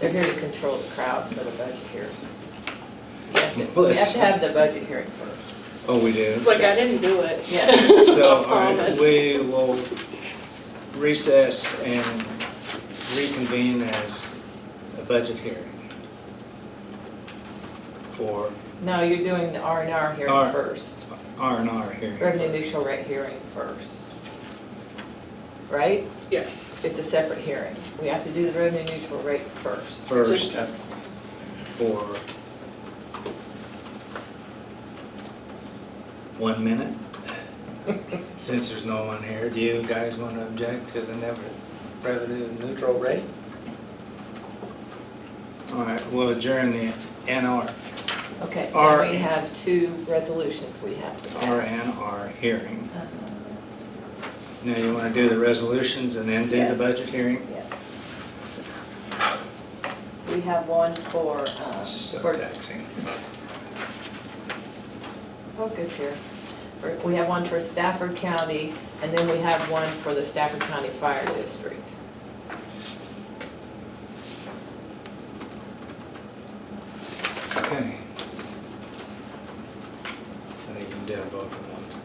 They're here to control the crowd for the budget hearing. We have to have the budget hearing first. Oh, we do? It's like I didn't do it. Yeah. So, I all right, promise. we will recess and reconvene as a budget hearing for No, you're doing the R&R hearing R- first. R&R hearing. Revenue neutral rate hearing first. Right? Yes. It's a separate hearing. We have to do the revenue neutral rate first. First, for 1 minute. Since there's no one here, do you guys want to object to the revenue neutral rate? All right, we'll adjourn the NR, Okay, R- we have two resolutions we have to pass. R&R hearing. Uh, Now, you want to do the resolutions and then do the Yes. budget hearing? Yes. We have one for, This is so for, taxing. focus here. We have one for Stafford County, and then we have one for the Stafford County Fire District. Okay. I think you can do both of those.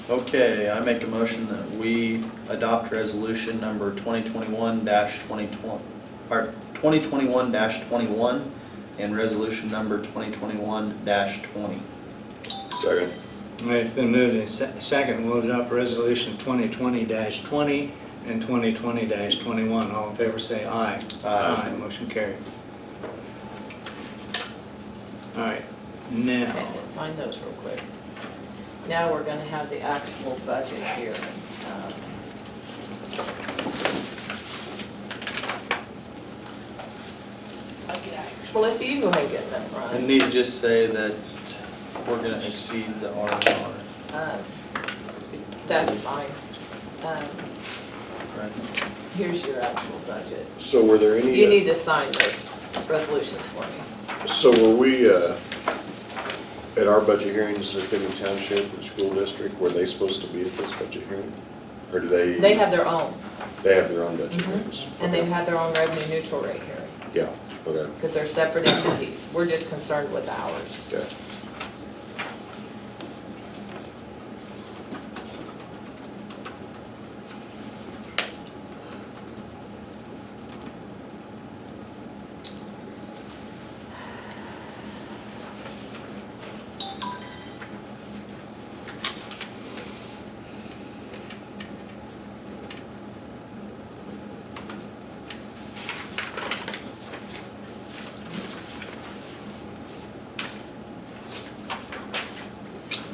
Okay, I make a motion that we adopt resolution number 2021-2020, or 2021-21, and resolution number 2021-20. Second. All right, it's been moved and second, we'll adopt resolution 2020-20 and 2020-21. All in favor say aye. Aye. Motion carried. All right, Okay, now, let's sign those real quick. Now we're gonna have the actual budget hearing. Melissa, you go ahead and get that, I Ron. need to just say that we're gonna exceed the R&R. That's fine. Right? Here's your actual budget. So were there any? You need to sign those resolutions for me. So were we, at our budget hearings at Benton Township and School District, were they supposed to be at this budget hearing? Or do they? They have their own, They have their own budget Mhm. hearings? and they Okay. have their own revenue neutral rate hearing, Yeah, okay, because they're separate entities. We're just concerned with ours. okay.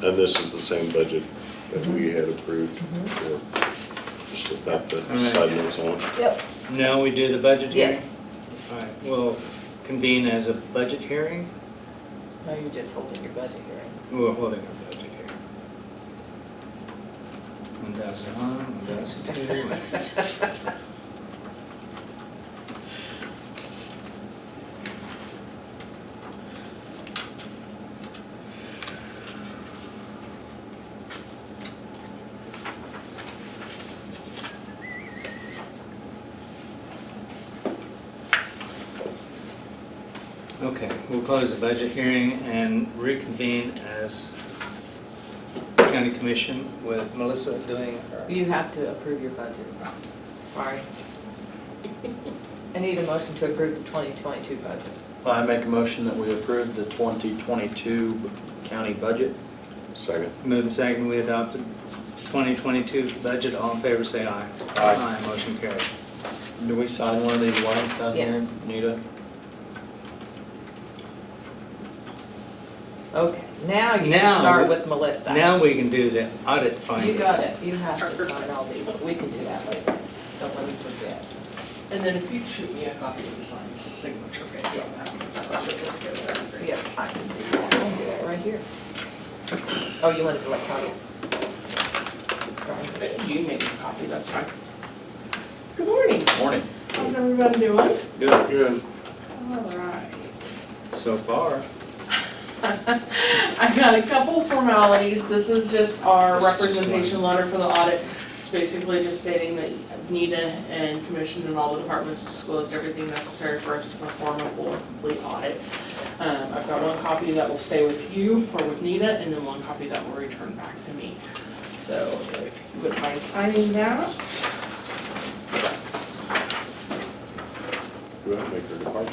And this is the same budget that we had approved for, just without the Alright. side notes on. Yep. now we do the budget hearing? Yes. All right, we'll convene as a budget hearing. No, you're just holding your budget hearing. We're holding a budget hearing. 1,001, 1,002. Okay, we'll close the budget hearing and reconvene as county commission with Melissa doing her. You have to approve your budget. Sorry. I need a motion to approve the 2022 budget. I make a motion that we approve the 2022 county budget. Second. Moving second, we adopted 2022 budget. All in favor, say aye. Aye. Motion carried. Do we sign one of these lines down Yeah. here, Nita? Okay, now you Now can start we- with Melissa. Now we can do the audit findings. You got it. You have to sign all these. We can do that later. Don't let me forget. And then if you shoot me a copy of the signed signature page on that. Yeah, I can do that. I can do that right here. Oh, you want it electronic? Right. You can make a copy, that's fine. Good morning. Morning. How's everybody doing? Good, Good. All right. so far. I got a couple formalities. This is just our representation letter for the audit. It's basically just stating that NEDA and Commission and all the departments disclosed everything necessary for us to perform a full and complete audit. I've got one copy that will stay with you or with NEDA, and then one copy that will return back to me. So if you wouldn't mind signing that. Do I make her department?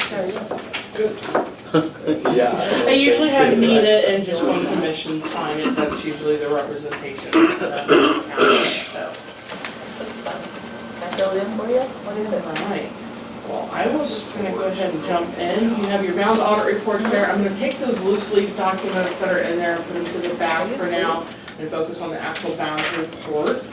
Yeah. I usually have NEDA and just one commission sign it. That's usually the representation of the county, so. That's fun. Can I fill it in for you? What is it? Alright, well, I was gonna go ahead and jump in. You have your bound audit reports there. I'm gonna take those loose leaf documents that are in there and put them to the back for now and focus on the actual bound report.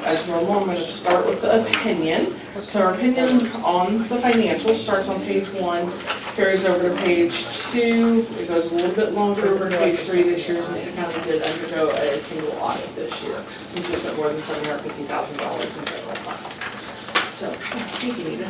As normal, I'm gonna start with the opinion. So our opinion on the financials starts on page 1, carries over to page 2. It goes a little bit longer over to page 3 this year since the county did undergo a single audit this year. Since we spent more than $750,000 in federal funds. So, thank you, Nita.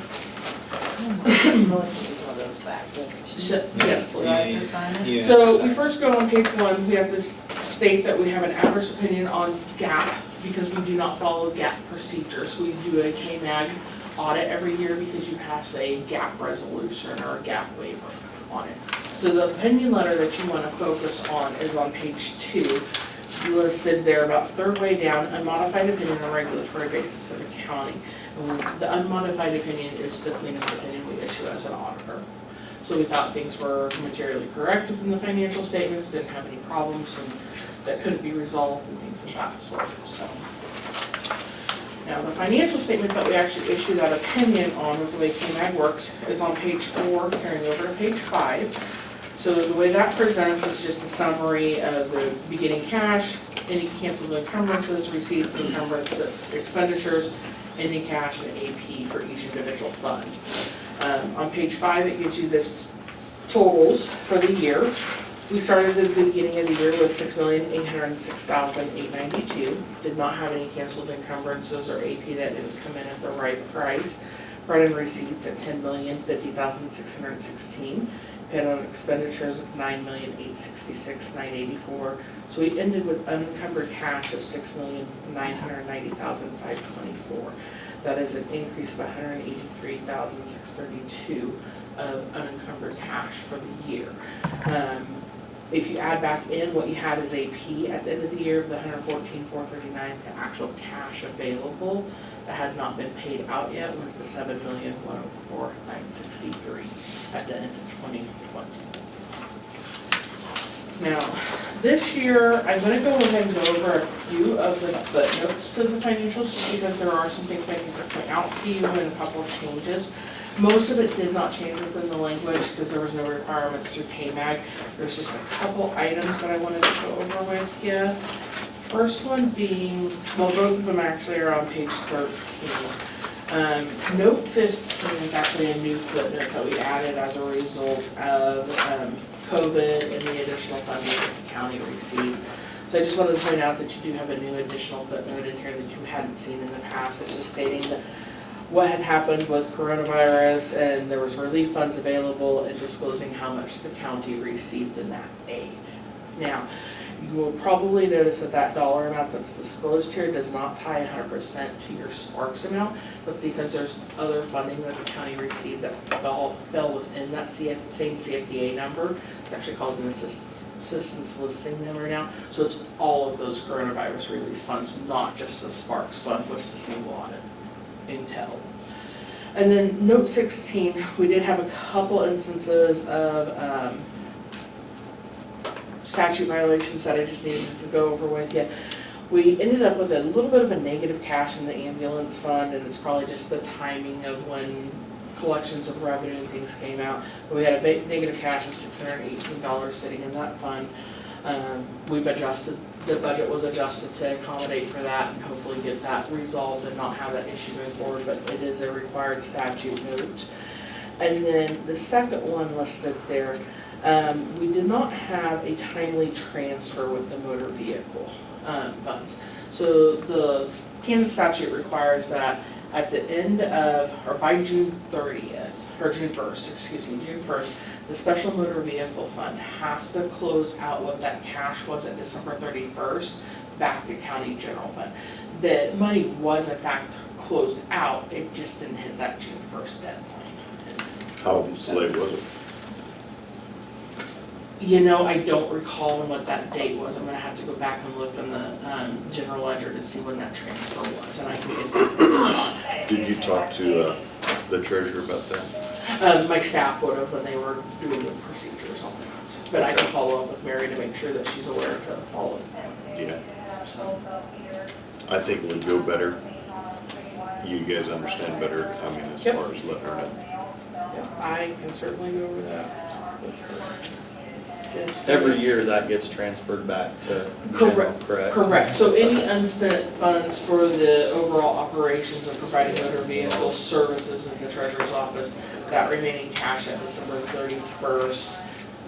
Melissa needs one of those back, doesn't she? So, yes, Do I have Easy. to sign it? Yeah, So so- we first go on page 1, we have to state that we have an adverse opinion on GAAP because we do not follow GAAP procedures. We do a KMAG audit every year because you pass a GAAP resolution or a GAAP waiver on it. So the opinion letter that you want to focus on is on page 2. You listed there about third way down, unmodified opinion on a regulatory basis of the county. And the unmodified opinion is the cleanest opinion we issue as an auditor. So we thought things were materially correct within the financial statements, didn't have any problems, and that couldn't be resolved and things of that sort, so. Now, the financial statement that we actually issue that opinion on with the way KMAG works is on page 4, carrying over to page 5. So the way that presents is just a summary of the beginning cash, any canceled encumbrances, receipts, encumbrance expenditures, ending cash, and AP for each individual fund. On page 5, it gives you this totals for the year. We started at the beginning of the year with $6,806,892. Did not have any canceled encumbrances or AP that didn't come in at the right price. Brought in receipts at $10,050,616. Paid on expenditures of $9,866,984. So we ended with unencumbered cash of $6,990,524. That is an increase of $183,632 of unencumbered cash for the year. If you add back in what you had as AP at the end of the year of the $114,439 to actual cash available that had not been paid out yet was the $7,104,963 at the end of 2020. Now, this year, I'm going to go ahead and go over a few of the footnotes to the financials just because there are some things I need to point out to you and a couple of changes. Most of it did not change within the language because there was no requirements through KMAG. There's just a couple items that I wanted to go over with you. First one being, well, both of them actually are on page 13. Note 15 is actually a new footnote that we added as a result of COVID and the additional funding that the county received. So I just wanted to point out that you do have a new additional footnote in here that you hadn't seen in the past. It's just stating that what had happened with coronavirus and there was relief funds available and disclosing how much the county received in that aid. Now, you will probably notice that that dollar amount that's disclosed here does not tie 100% to your Sparks amount, but because there's other funding that the county received that fell within that same CFDA number. It's actually called an assistance listing number now. So it's all of those coronavirus release funds, not just the Sparks fund, which the single audit entailed. And then note 16, we did have a couple instances of statute violations that I just needed to go over with you. We ended up with a little bit of a negative cash in the ambulance fund, and it's probably just the timing of when collections of revenue and things came out. But we had a negative cash of $618 sitting in that fund. We've adjusted, the budget was adjusted to accommodate for that and hopefully get that resolved and not have that issue going forward, but it is a required statute note. And then the second one listed there, we did not have a timely transfer with the motor vehicle funds. So the Kansas statute requires that at the end of, or by June 30th, or June 1st, excuse me, June 1st, the special motor vehicle fund has to close out what that cash was at December 31st back to county general fund. The money was in fact closed out, it just didn't hit that June 1st deadline. How late was it? You know, I don't recall what that date was. I'm gonna have to go back and look in the general ledger to see when that transfer was, and I can get that. Did you talk to the treasurer about that? My staff would have when they were doing the procedures on that. But I can follow up with Mary to make sure that she's aware to follow. Yeah. I think it would go better. You guys understand better, I mean, as Yep. far as letting her know. Yeah, I can certainly go over that with her. Just- Every year that gets transferred back to general, correct? Correct, so any unspent funds for the overall operations of providing motor vehicle services in the treasurer's office, that remaining cash at December 31st,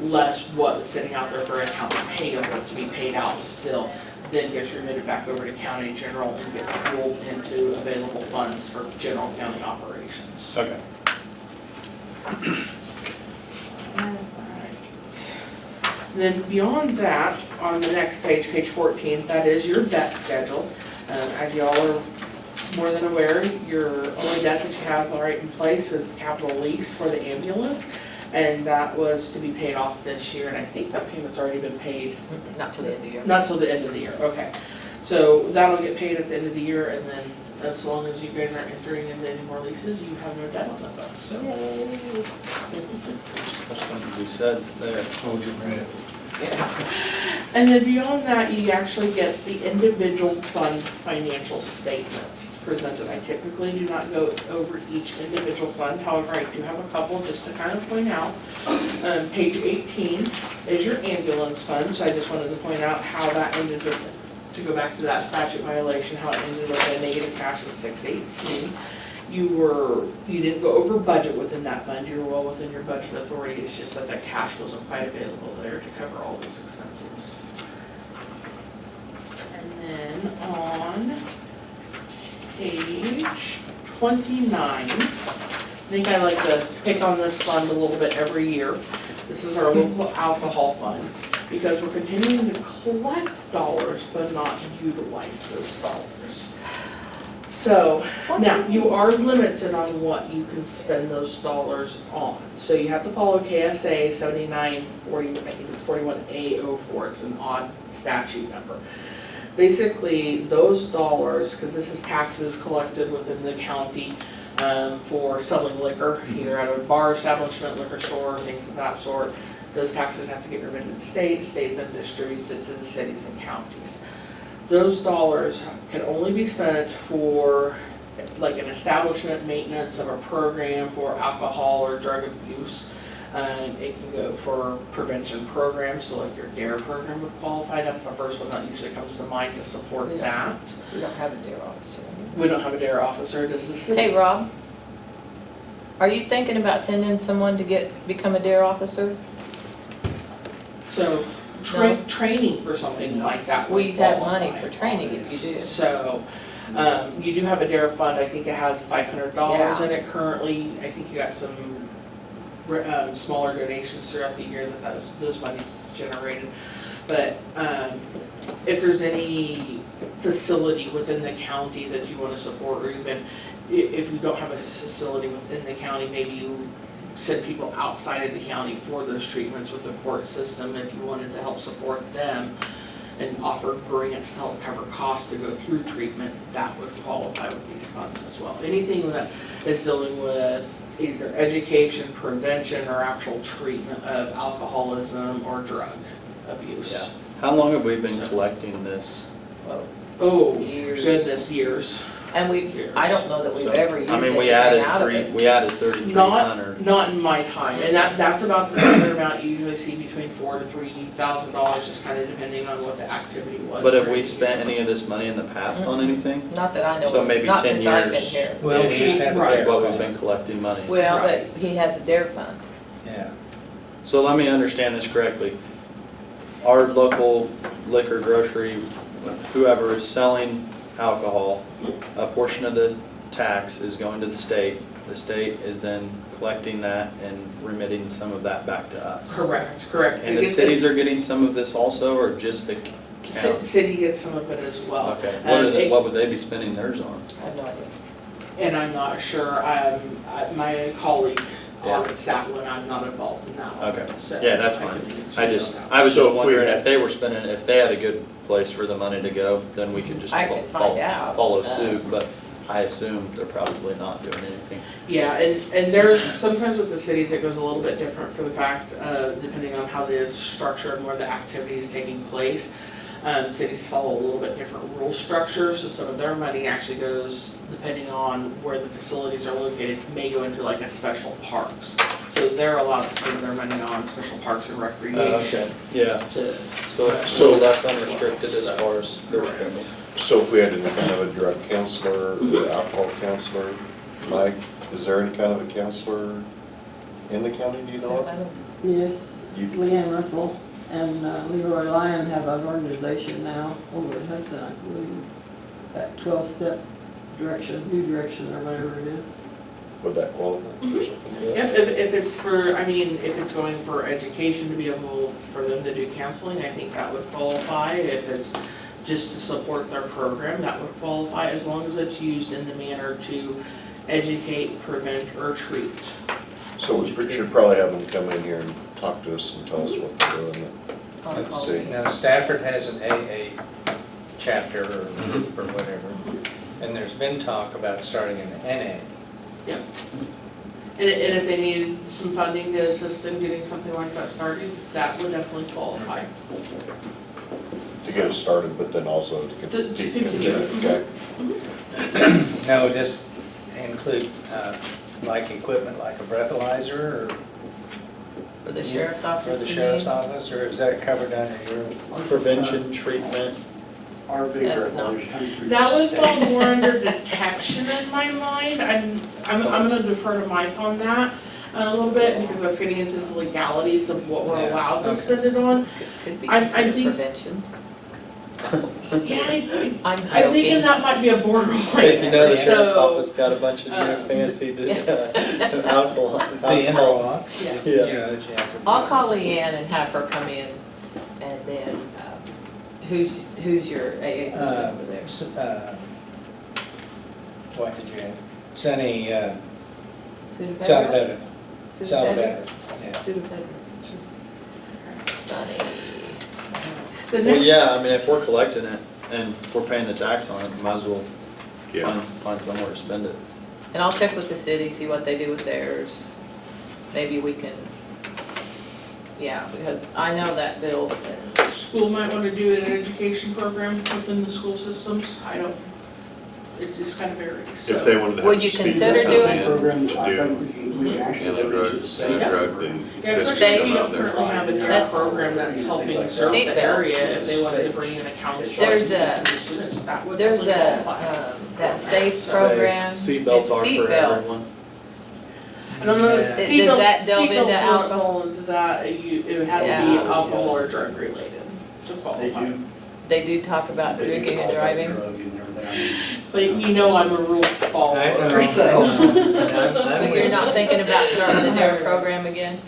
less what is sitting out there for accounts payable to be paid out still, then gets remitted back over to county general and gets pooled into available funds for general county operations. Okay. Alright. Then beyond that, on the next page, page 14, that is your debt schedule. As y'all are more than aware, your only debt that you have right in place is the capital lease for the ambulance. And that was to be paid off this year, and I think that payment's already been paid. Not till the end of the year. Not till the end of the year, okay. So that'll get paid at the end of the year, and then as long as you guys aren't entering into any more leases, you have no debt on the books, so. That's something we said there. Hold your breath. And then beyond that, you actually get the individual fund financial statements presented. I typically do not go over each individual fund, however, I do have a couple just to kind of point out. Page 18 is your ambulance fund, so I just wanted to point out how that ended with, to go back to that statute violation, how it ended with a negative cash of 618. You didn't go over budget within that fund, you were well within your budget authority, it's just that that cash wasn't quite available there to cover all those expenses. And then on page 29, I think I like to pick on this fund a little bit every year. This is our local alcohol fund, because we're continuing to collect dollars but not utilize those dollars. So, now, you are limited on what you can spend those dollars on. So you have to follow KSA 7940, I think it's 41A04, it's an odd statute number. Basically, those dollars, because this is taxes collected within the county for selling liquor, either at a bar establishment, liquor store, things of that sort, those taxes have to get remitted to the state then distributes it to the cities and counties. Those dollars can only be spent for like an establishment maintenance of a program for alcohol or drug abuse. It can go for prevention programs, so like your DARE program would qualify. That's the first one that usually comes to mind to support that. We don't have a DARE officer. We don't have a DARE officer, does the city? Hey, Rob, are you thinking about sending someone to become a DARE officer? So, No. training for something like that would We have qualify. money for training if you do. So, you do have a DARE fund, I think it has $500 in Yeah. it currently. I think you got some smaller donations throughout the year that those monies generated. But if there's any facility within the county that you want to support, or even if you don't have a facility within the county, maybe you send people outside of the county for those treatments with the court system, if you wanted to help support them and offer grants to help cover costs to go through treatment, that would qualify with these funds as well. Anything that is dealing with either education, prevention, or actual treatment of alcoholism or drug abuse. Yeah. How long have we been collecting this? Oh, Years. goodness, years. And I don't know that we've ever used I mean, anything out of it. we added 3,300. Not in my time, and that's about the standard amount you usually see between $4,000 to $3,000, just kind of depending on what the activity was. But have during we the spent year. any of this money in the past on anything? Not that I know of. So maybe Not 10 since I've been years. here. Well, we just had a Right. Is DARE what we've fund. been collecting money. Well, but Right. he has a DARE fund. Yeah. So let me understand this correctly. Our local liquor grocery whoever is selling alcohol, a portion of the tax is going to the state. The state is then collecting that and remitting some of that back to us. Correct. And the cities are getting some of this also, or just the county? City gets some of it as well. Okay, what would they be spending theirs on? I have no idea. And I'm not sure, my colleague Yeah. audits that one, I'm not involved in that one. Okay. So Yeah, that's I fine. can answer I that just, on that I was So just if we wondering had- if they were spending, if they had a good place for the money to go, then we could just I could find out. follow suit, but I assume they're probably not doing anything. Yeah, and there's, sometimes with the cities, it goes a little bit different for the fact, depending on how it is structured and where the activity is taking place. Cities follow a little bit different rule structures, so some of their money actually goes, depending on where the facilities are located, may go into like a special parks. So they're allowed to spend their money on special parks and recreation. Yeah, To, so less unrestricted as far as their Correct. spending. So if we had any kind of a drug counselor or alcohol counselor, Mike, is there any kind of a counselor in the county, do you know I of? don't- Yes, You- Leanne Russell and Leroy Lyon have an organization now over at Hudson, I believe, that 12-step direction, new direction or whatever it is. Would that qualify for something like that? Yep, if it's for, I mean, if it's going for education to be able, for them to do counseling, I think that would qualify. If it's just to support their program, that would qualify, as long as it's used in the manner to educate, prevent, or treat. So we should probably have them come in here and talk to us and tell us what they're doing. I'll Let's call see. them. Now, Stafford has an AA chapter or Mm-hmm. group or whatever, and there's been talk about starting an NA. Yep. And if they need some funding to assist in getting something like that started, that would definitely qualify. To get it started, but then also to To continue. continue. Okay. Now, would this include like equipment like a breathalyzer or For the sheriff's office? for the you sheriff's mean? office, or is that covered under your? Prevention, treatment, Our big That's not- breathalyzers. That would fall more under detection in my mind. I'm gonna defer to Mike on that a little bit, because that's getting into the legalities of what we're Yeah, allowed to okay. spend it on. Could be I considered think- prevention. Yeah, I'm I'm thinking joking. that might be a borderline. if you know the there. sheriff's So, office got a bunch of new fancy Yeah. alcohol. The interlock? Yeah. You Yeah. know, that you have to. I'll call Leanne and have her come in, and then, who's your AA person over there? What did you have? Sunny, Sudafedra? Salvador. Sudafedra? Salvador, yeah. Sudafedra. Sunny. the Well, next, yeah, I mean, if we're collecting it and we're paying the tax on it, might as well Yeah. find somewhere to spend it. And I'll check with the city, see what they do with theirs. Maybe we can, yeah, because I know that builds and, school might want to do an education program within the school systems. I don't, it just kind of varies, If they so. wanted to Would have you speed consider come doing- in Program, to I do think we can actually in a drug, leverage the same in a drug, program. then Yeah, this especially if come you out don't there. currently have a drug That's- program that's helping serve Seatbelt. the area, if they wanted to bring in a counselor. There's to a- students, that would there's definitely a, qualify. that SAFE program. Seatbelts It's are for seatbelts. everyone. I don't know, Yeah. Does that delve into seatbelts alcohol? don't fall into that, it would have to be Yeah. alcohol or drug related to They qualify. do. They do talk about they do drinking and all that driving. drug and everything. But you know I'm a rules I follower, know, so. I know. I'm You're with not you. thinking about starting the DARE program again?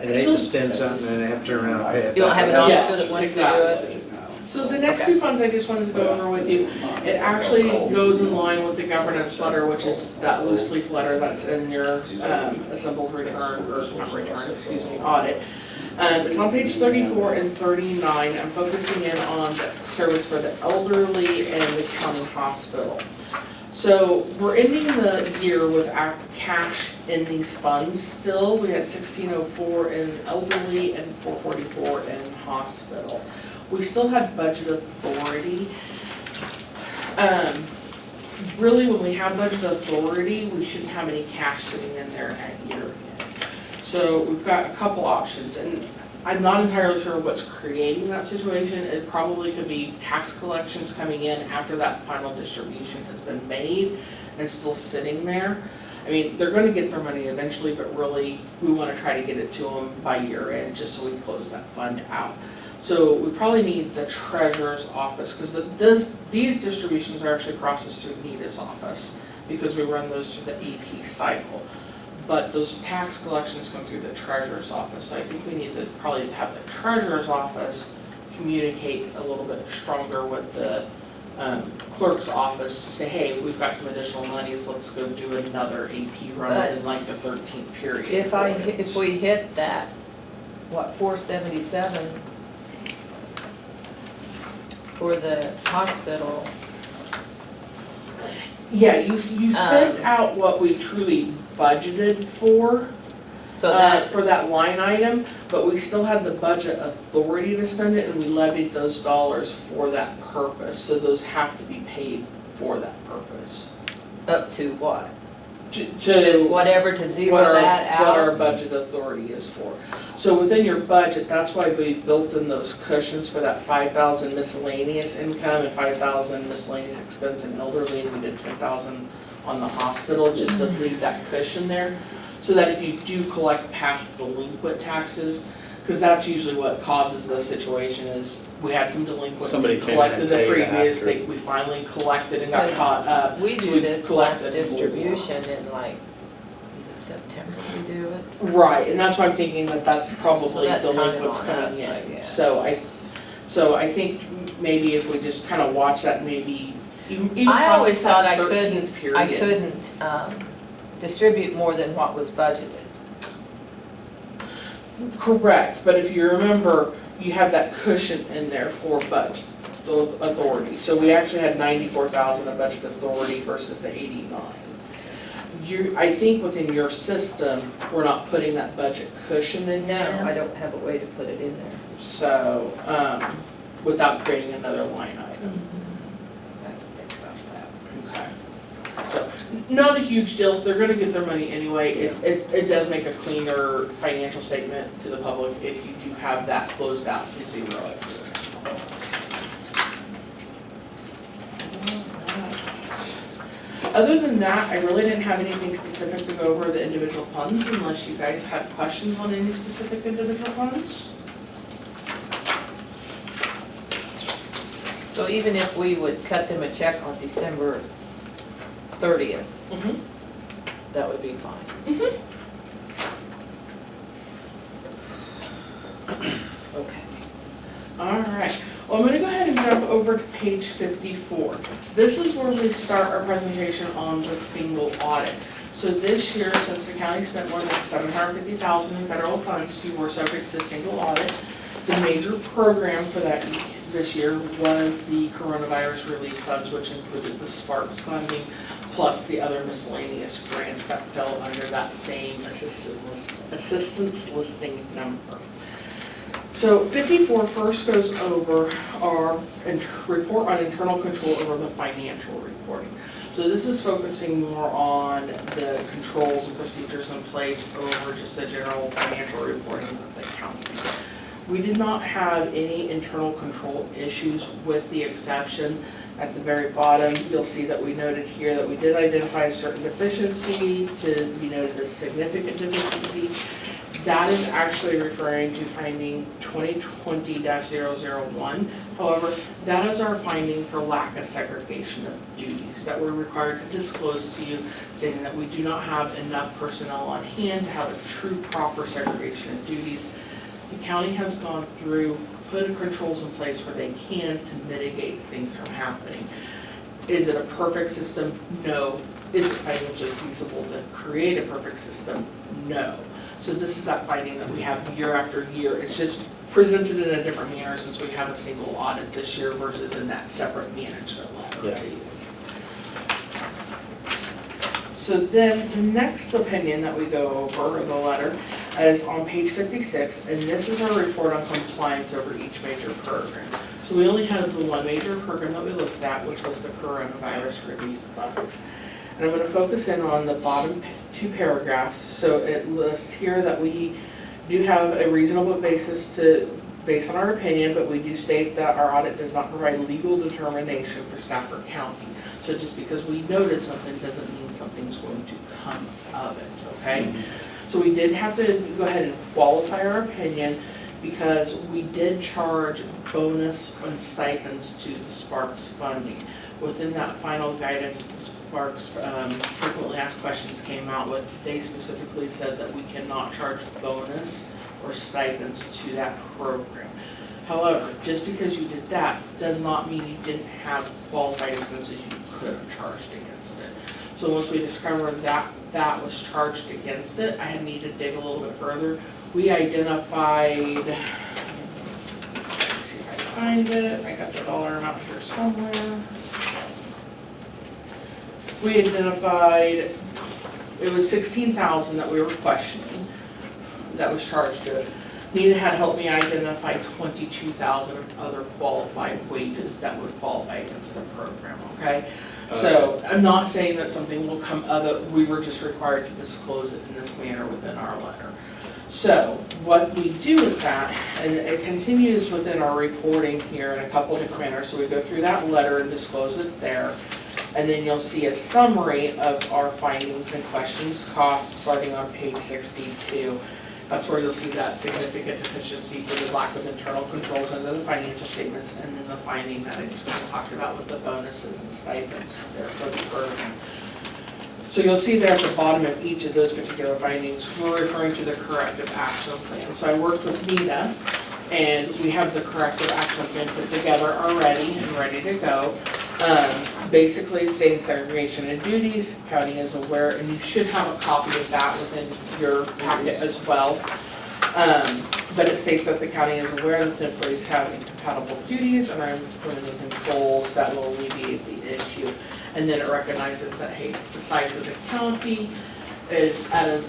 I'd hate to spend something and have to turn around and pay it. You don't have an back. Yes, officer that wants to do exactly. it? So the next Okay. two funds I just wanted to go over with you, it actually goes in line with the governance letter, which is that loose leaf letter that's in your assembled return, or not return, excuse me, audit. It's on page 34 and 39. I'm focusing in on the service for the elderly and the county hospital. So we're ending the year with cash in these funds still. We had 1604 in elderly and 444 in hospital. We still had budget authority. Really, when we have budget authority, we shouldn't have any cash sitting in there at year end. So we've got a couple options, and I'm not entirely sure what's creating that situation. It probably could be tax collections coming in after that final distribution has been made and still sitting there. I mean, they're gonna get their money eventually, but really, we wanna try to get it to them by year end, just so we close that fund out. So we probably need the treasurer's office, because these distributions are actually processed through Nita's office, because we run those through the AP cycle. But those tax collections come through the treasurer's office, so I think we need to probably have the treasurer's office communicate a little bit stronger with the clerk's office to say, hey, we've got some additional monies, let's go do another AP run But in like the 13th period. If we hit that, what, 477 for the hospital, Yeah, you spent out what we truly budgeted for. so that's, For that line item, but we still had the budget authority to spend it, and we levied those dollars for that purpose, so those have to be paid for that purpose. up to what? Just To whatever to zero that what our out? budget authority is for. So within your budget, that's why we built in those cushions for that 5,000 miscellaneous income and 5,000 miscellaneous expense and elderly, and we did 10,000 on the hospital, just to leave that cushion there. So that if you do collect past delinquent taxes, because that's usually what causes this situation is we had some delinquent, Somebody we came in collected and the paid previous, after. we finally collected and got Okay. caught up. We So do we this collected last more. distribution in like, is it September we do it? Right, and that's why I'm thinking that that's probably So that's kind of delinquents on coming us, I in. guess. So I think maybe if we just kind of watch that, maybe even I always process that thought I 13th period. couldn't distribute more than what was budgeted. Correct, but if you remember, you have that cushion in there for budget, the authority. So we actually had 94,000 of budget authority versus the 89. I think within your system, we're not putting that budget cushion in No, I there. don't have a way to put it in there. So, without creating another line item. I have to think about that. Okay. So, not a huge deal, they're gonna get their money anyway. It does make a cleaner financial statement to the public if you do have that closed out to zero it. Other than that, I really didn't have anything specific to go over the individual funds unless you guys had questions on any specific individual funds. So even if we would cut them a check on December 30th, Mm-hmm. that would be fine. Mm-hmm. Okay. All right, well, I'm gonna go ahead and jump over to page 54. This is where we start our presentation on the single audit. So this year, since the county spent more than $750,000 in federal funds, you were subject to single audit. The major program for that this year was the coronavirus relief funds, which included the Sparks funding, plus the other miscellaneous grants that fell under that same assistance listing number. So 54 first goes over our report on internal control over the financial reporting. So this is focusing more on the controls and procedures in place over just the general financial reporting of the county. We did not have any internal control issues, with the exception at the very bottom. You'll see that we noted here that we did identify a certain deficiency to be noted as significant deficiency. That is actually referring to finding 2020-001. However, that is our finding for lack of segregation of duties that we're required to disclose to you, stating that we do not have enough personnel on hand to have a true proper segregation of duties. The county has gone through, put controls in place where they can to mitigate things from happening. Is it a perfect system? No. Is it financially feasible to create a perfect system? No. So this is that finding that we have year after year. It's just presented in a different manner since we have a single audit this year versus in that separate management letter. Yeah. So then the next opinion that we go over in the letter is on page 56, and this is our report on compliance over each major program. So we only had the one major program that we looked at, which was the coronavirus relief funds. And I'm going to focus in on the bottom two paragraphs. So it lists here that we do have a reasonable basis to based on our opinion, but we do state that our audit does not provide legal determination for Stafford County. So just because we noted something doesn't mean something's going to come of it, okay? So we did have to go ahead and qualify our opinion because we did charge bonus and stipends to the Sparks funding. Within that final guidance, the Sparks frequently asked questions came out with, they specifically said that we cannot charge bonus or stipends to that program. However, just because you did that does not mean you didn't have qualified expenses you could have charged against it. So once we discovered that that was charged against it, I had needed to dig a little bit further. We identified, let's see if I can find it, I got the dollar amount here somewhere. We identified, it was 16,000 that we were questioning, that was charged to it. Nita had helped me identify 22,000 of other qualified wages that would qualify against the program, okay? So I'm not saying that something will come of it, we were just required to disclose it in this manner within our letter. So what we do with that, and it continues within our reporting here in a couple different manners, so we go through that letter and disclose it there. And then you'll see a summary of our findings and questions costs starting on page 62. That's where you'll see that significant deficiency for the lack of internal controls under the financial statements, and then the finding that I just kind of talked about with the bonuses and stipends there for the program. So you'll see there at the bottom of each of those particular findings, we're referring to the corrective action plan. So I worked with Nita, and we have the corrective action plan put together already and ready to go. Basically stating segregation and duties, county is aware, and you should have a copy of that within your packet as well. But it states that the county is aware that the employees have incompatible duties and are implementing controls that will alleviate the issue. And then it recognizes that, hey, the size of the county is at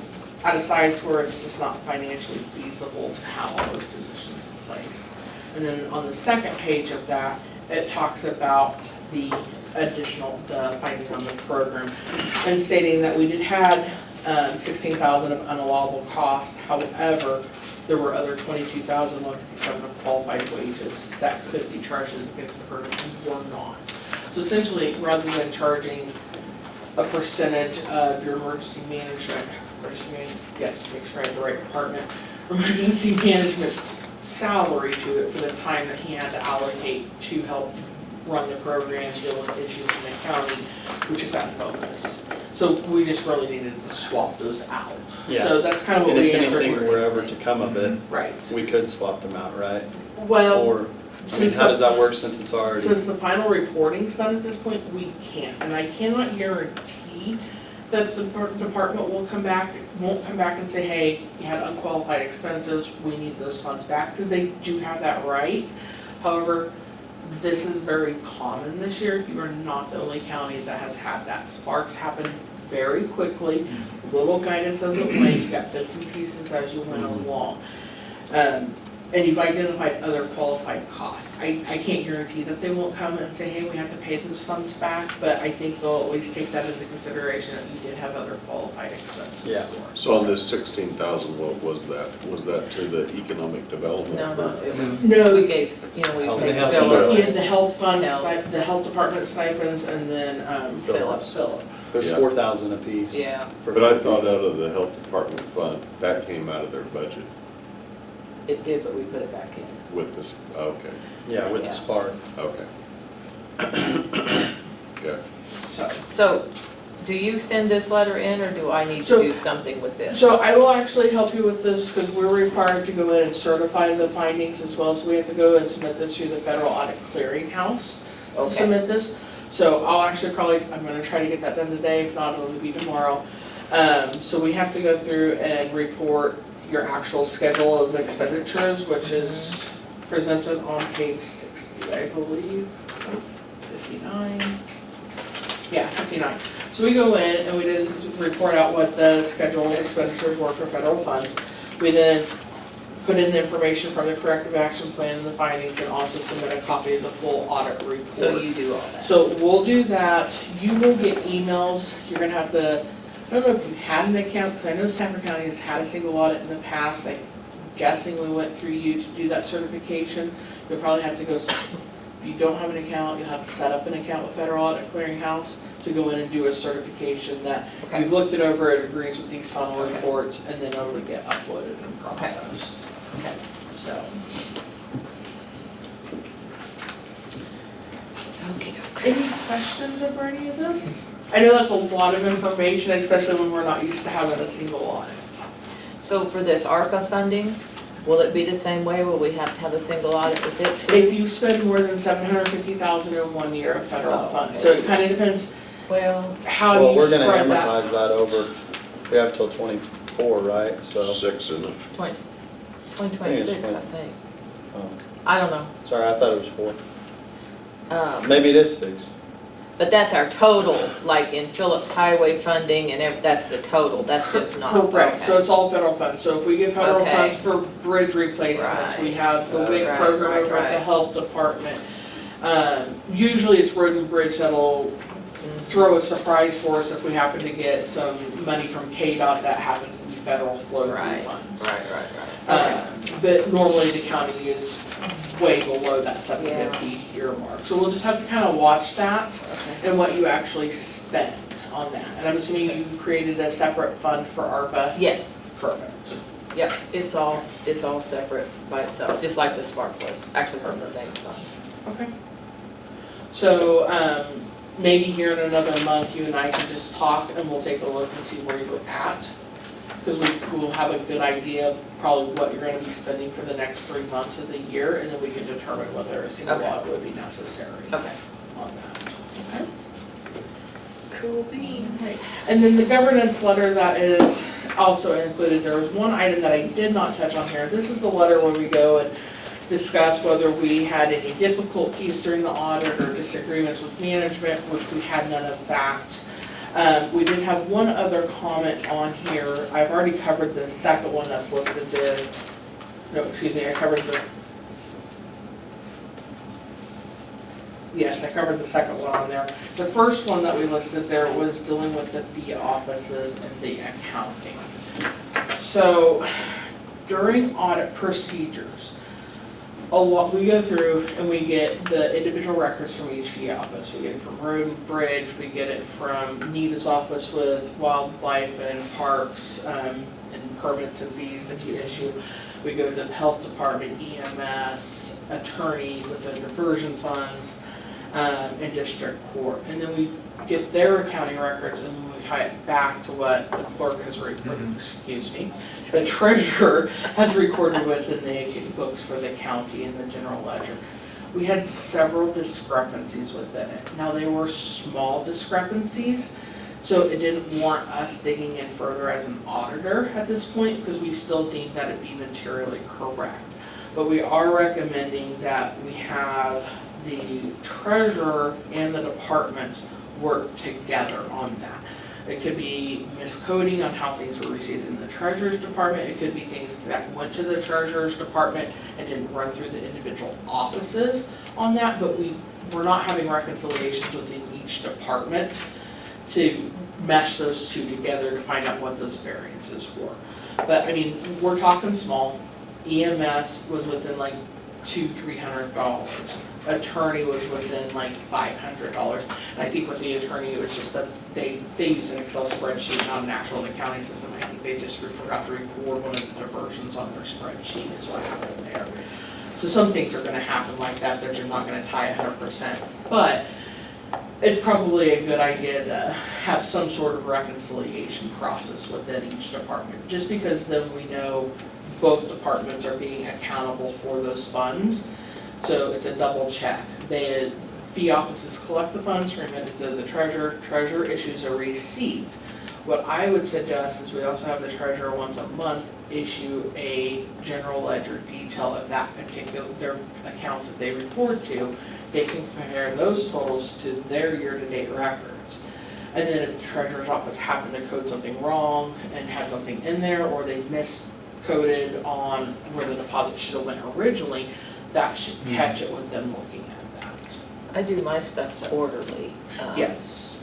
a size where it's just not financially feasible to have all those positions in place. And then on the second page of that, it talks about the finding on the program, and stating that we did have 16,000 of unallowable cost. However, there were other 22,157 of qualified wages that could be charged against the program and were not. So essentially, rather than charging a percentage of your emergency management, yes, make sure I have the right department, emergency management's salary to it for the time that he had to allocate to help run the program, deal with issues in the county, we took that bonus. So we just really needed to swap those out. Yeah. So that's kind of what And we if answered. anything were ever to come of it, Right. we could swap them out, right? Well, Or, I mean, since how the- does that work since it's already? since the final reporting's done at this point, we can't. And I cannot guarantee that the department won't come back and say, hey, you had unqualified expenses, we need those funds back, because they do have that right. However, this is very common this year. You are not the only county that has had that. Sparks happen very quickly, little guidance as it went, you got bits and pieces as you went along. And you've identified other qualified costs. I can't guarantee that they won't come and say, hey, we have to pay those funds back, but I think they'll at least take that into consideration that you did have other qualified expenses for. Yeah. So on this 16,000, what was that? Was that to the economic development? No, it was, No. we gave, we Health paid and Philip. You had the health funds, Health. the health department stipends, and then Philip. Philip. There's Yeah. 4,000 apiece. Yeah. But I thought out of the health department fund, that came out of their budget It did, but we put it back in. with this, okay, Yeah, with Yeah. the spark. okay. Okay. So, do you send this letter in, or do I need to So- do something with this? So I will actually help you with this because we're required to go in and certify the findings as well. So we have to go and submit this through the Federal Audit Clearinghouse to Okay. submit this. So I'll actually I'm gonna try to get that done today, if not, it'll be tomorrow. So we have to go through and report your actual schedule of expenditures, which is presented on page 60, I believe. 59. Yeah, 59. So we go in and we did report out what the scheduled expenditures were for federal funds. We then put in the information from the corrective action plan and the findings, and also submit a copy of the full audit report. So you do all that? So we'll do that. You will get emails. You're gonna have to, I don't know if you had an account, because I know Stafford County has had a single audit in the past. guessing we went through you to do that certification. You'll probably have to go, if you don't have an account, you'll have to set up an account with Federal Audit Clearinghouse to go in and do a certification that Okay. you've looked it over, it agrees with these final Okay. reports, and then it'll get uploaded and processed. Okay. So, any questions over any of this? I know that's a lot of information, especially when we're not used to having a single audit. So for this ARPA funding, will it be the same way? Will we have to have a single audit with it too? If you spend more than $750,000 in 1 year of federal Oh, funds, okay. so it kind of depends Well, how Well, you we're gonna spread that. amortize that over, we have till 24, right? So, 6 in it. 2026, I 20. think. oh, I don't know. sorry, I thought it was 4. Um, Maybe it is 6. But that's our total, like in Phillips Highway funding and that's the total, that's just not. Correct, so okay. it's all federal funds, so if we get federal Okay. funds for bridge replacements, we Right. have the WIC Right, program right, over at the right. health department. Usually it's road and bridge that'll Mhm. throw a surprise for us if we happen to get some money from KDOT that happens to be federal flow through Right, funds. right, right. But normally the county is way below that 750 earmark, so we'll just have to kind of watch that Okay. and what you actually spend on that. And I'm assuming you created a separate fund for ARPA? Yes, Perfect. yep, it's all separate by itself, just like the Spark was, actually it's in the same fund. Okay. So, maybe here in another month, you and I can just talk and we'll take a look and see where you're at. Because we'll have a good idea of probably what you're gonna be spending for the next 3 months of the year, and then we can determine whether a single Okay. audit would be necessary Okay. on that. Okay? Cool beans. And then the governance letter that is also included, there was one item that I did not touch on here. This is the letter where we go and discuss whether we had any difficulties during the audit or disagreements with management, which we had none of that. We did have one other comment on here. I've already covered the second one that's listed there. No, excuse me, I covered the second one on there. The first one that we listed there was dealing with the fee offices and the accounting. So during audit procedures, we go through and we get the individual records from each fee office. We get it from Road and Bridge, we get it from Nita's office with wildlife and parks, and permits and fees that you issue. We go to the health department, EMS, attorney with the diversion funds, and district court. And then we get their accounting records and we tie it back to what the clerk has recorded, the treasurer has recorded within the books for the county and the general ledger. We had several discrepancies within it. Now, they were small discrepancies, so it didn't warrant us digging in further as an auditor at this point because we still deemed that it be materially correct. But we are recommending that we have the treasurer and the departments work together on that. It could be miscoding on how things were received in the treasurer's department. It could be things that went to the treasurer's department and didn't run through the individual offices on that, but we're not having reconciliations within each department to mesh those two together to find out what those variances were. But I mean, we're talking small. EMS was within like $200-300. Attorney was within like $500. And I think with the attorney, it was just that they use an Excel spreadsheet, not an actual accounting system. I think they just forgot to record one of the diversions on their spreadsheet is what happened there. So some things are gonna happen like that you're not gonna tie 100%. But it's probably a good idea to have some sort of reconciliation process within each department, just because then we know both departments are being accountable for those funds. So it's a double check. The fee offices collect the funds, remit it to the treasurer, treasurer issues a receipt. What I would suggest is we also have the treasurer once a month issue a general ledger detail of that particular, their accounts that they report to. They can compare those totals to their year-to-date records. And then if the treasurer's office happened to code something wrong and has something in there, or they miscoded on where the deposit should have went originally, that should catch it with them looking at that. I do my stuff quarterly. Yes.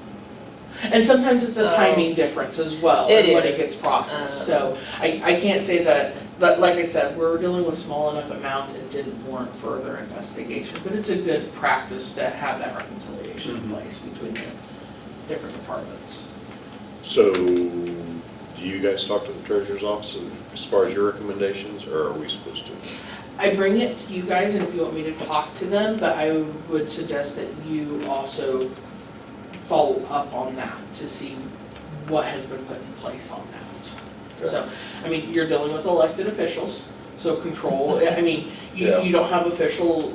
And sometimes it's a So- timing difference as well, It when it is. gets processed. So I can't say that But like I said, we're dealing with small enough amounts, it didn't warrant further investigation, but it's a good practice to have that reconciliation in place between the different departments. So, do you guys talk to the treasurer's office as far as your recommendations, or are we supposed to? I bring it to you guys, and if you want me to talk to them, but I would suggest that you also follow up on that to see what has been put in place on that. Okay. So, I mean, you're dealing with elected officials, so control, I mean, Yeah. you don't have official,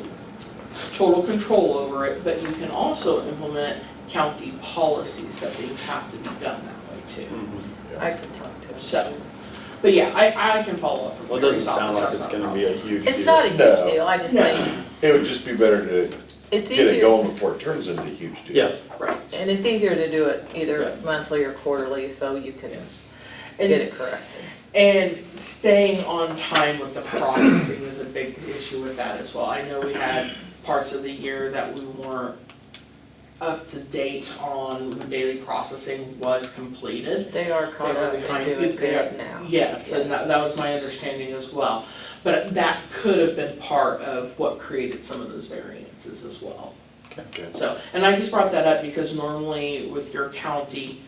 total control over it, but you can also implement county policies that they have to be done that way too. I can talk to him. So, but yeah, I can follow up. from Well, it doesn't Mary's sound office, like that's it's not a gonna be a problem. huge deal. It's not a huge No. deal, I just No. think, It would just be better to it's get it easier, going before it turns into a huge deal. Yeah, Right, and it's easier to do it either Right. monthly or quarterly, so you can yes. get And, it corrected. and staying on time with the processing is a big issue with that as well. I know we had parts of the year that we weren't up to date on when daily processing was completed. They are They caught were up and behind, doing they are- good now. Yes, and that was my understanding as well. But that could have been part of what created some of those variances as well. Okay. So, and I just brought that up because normally with your county,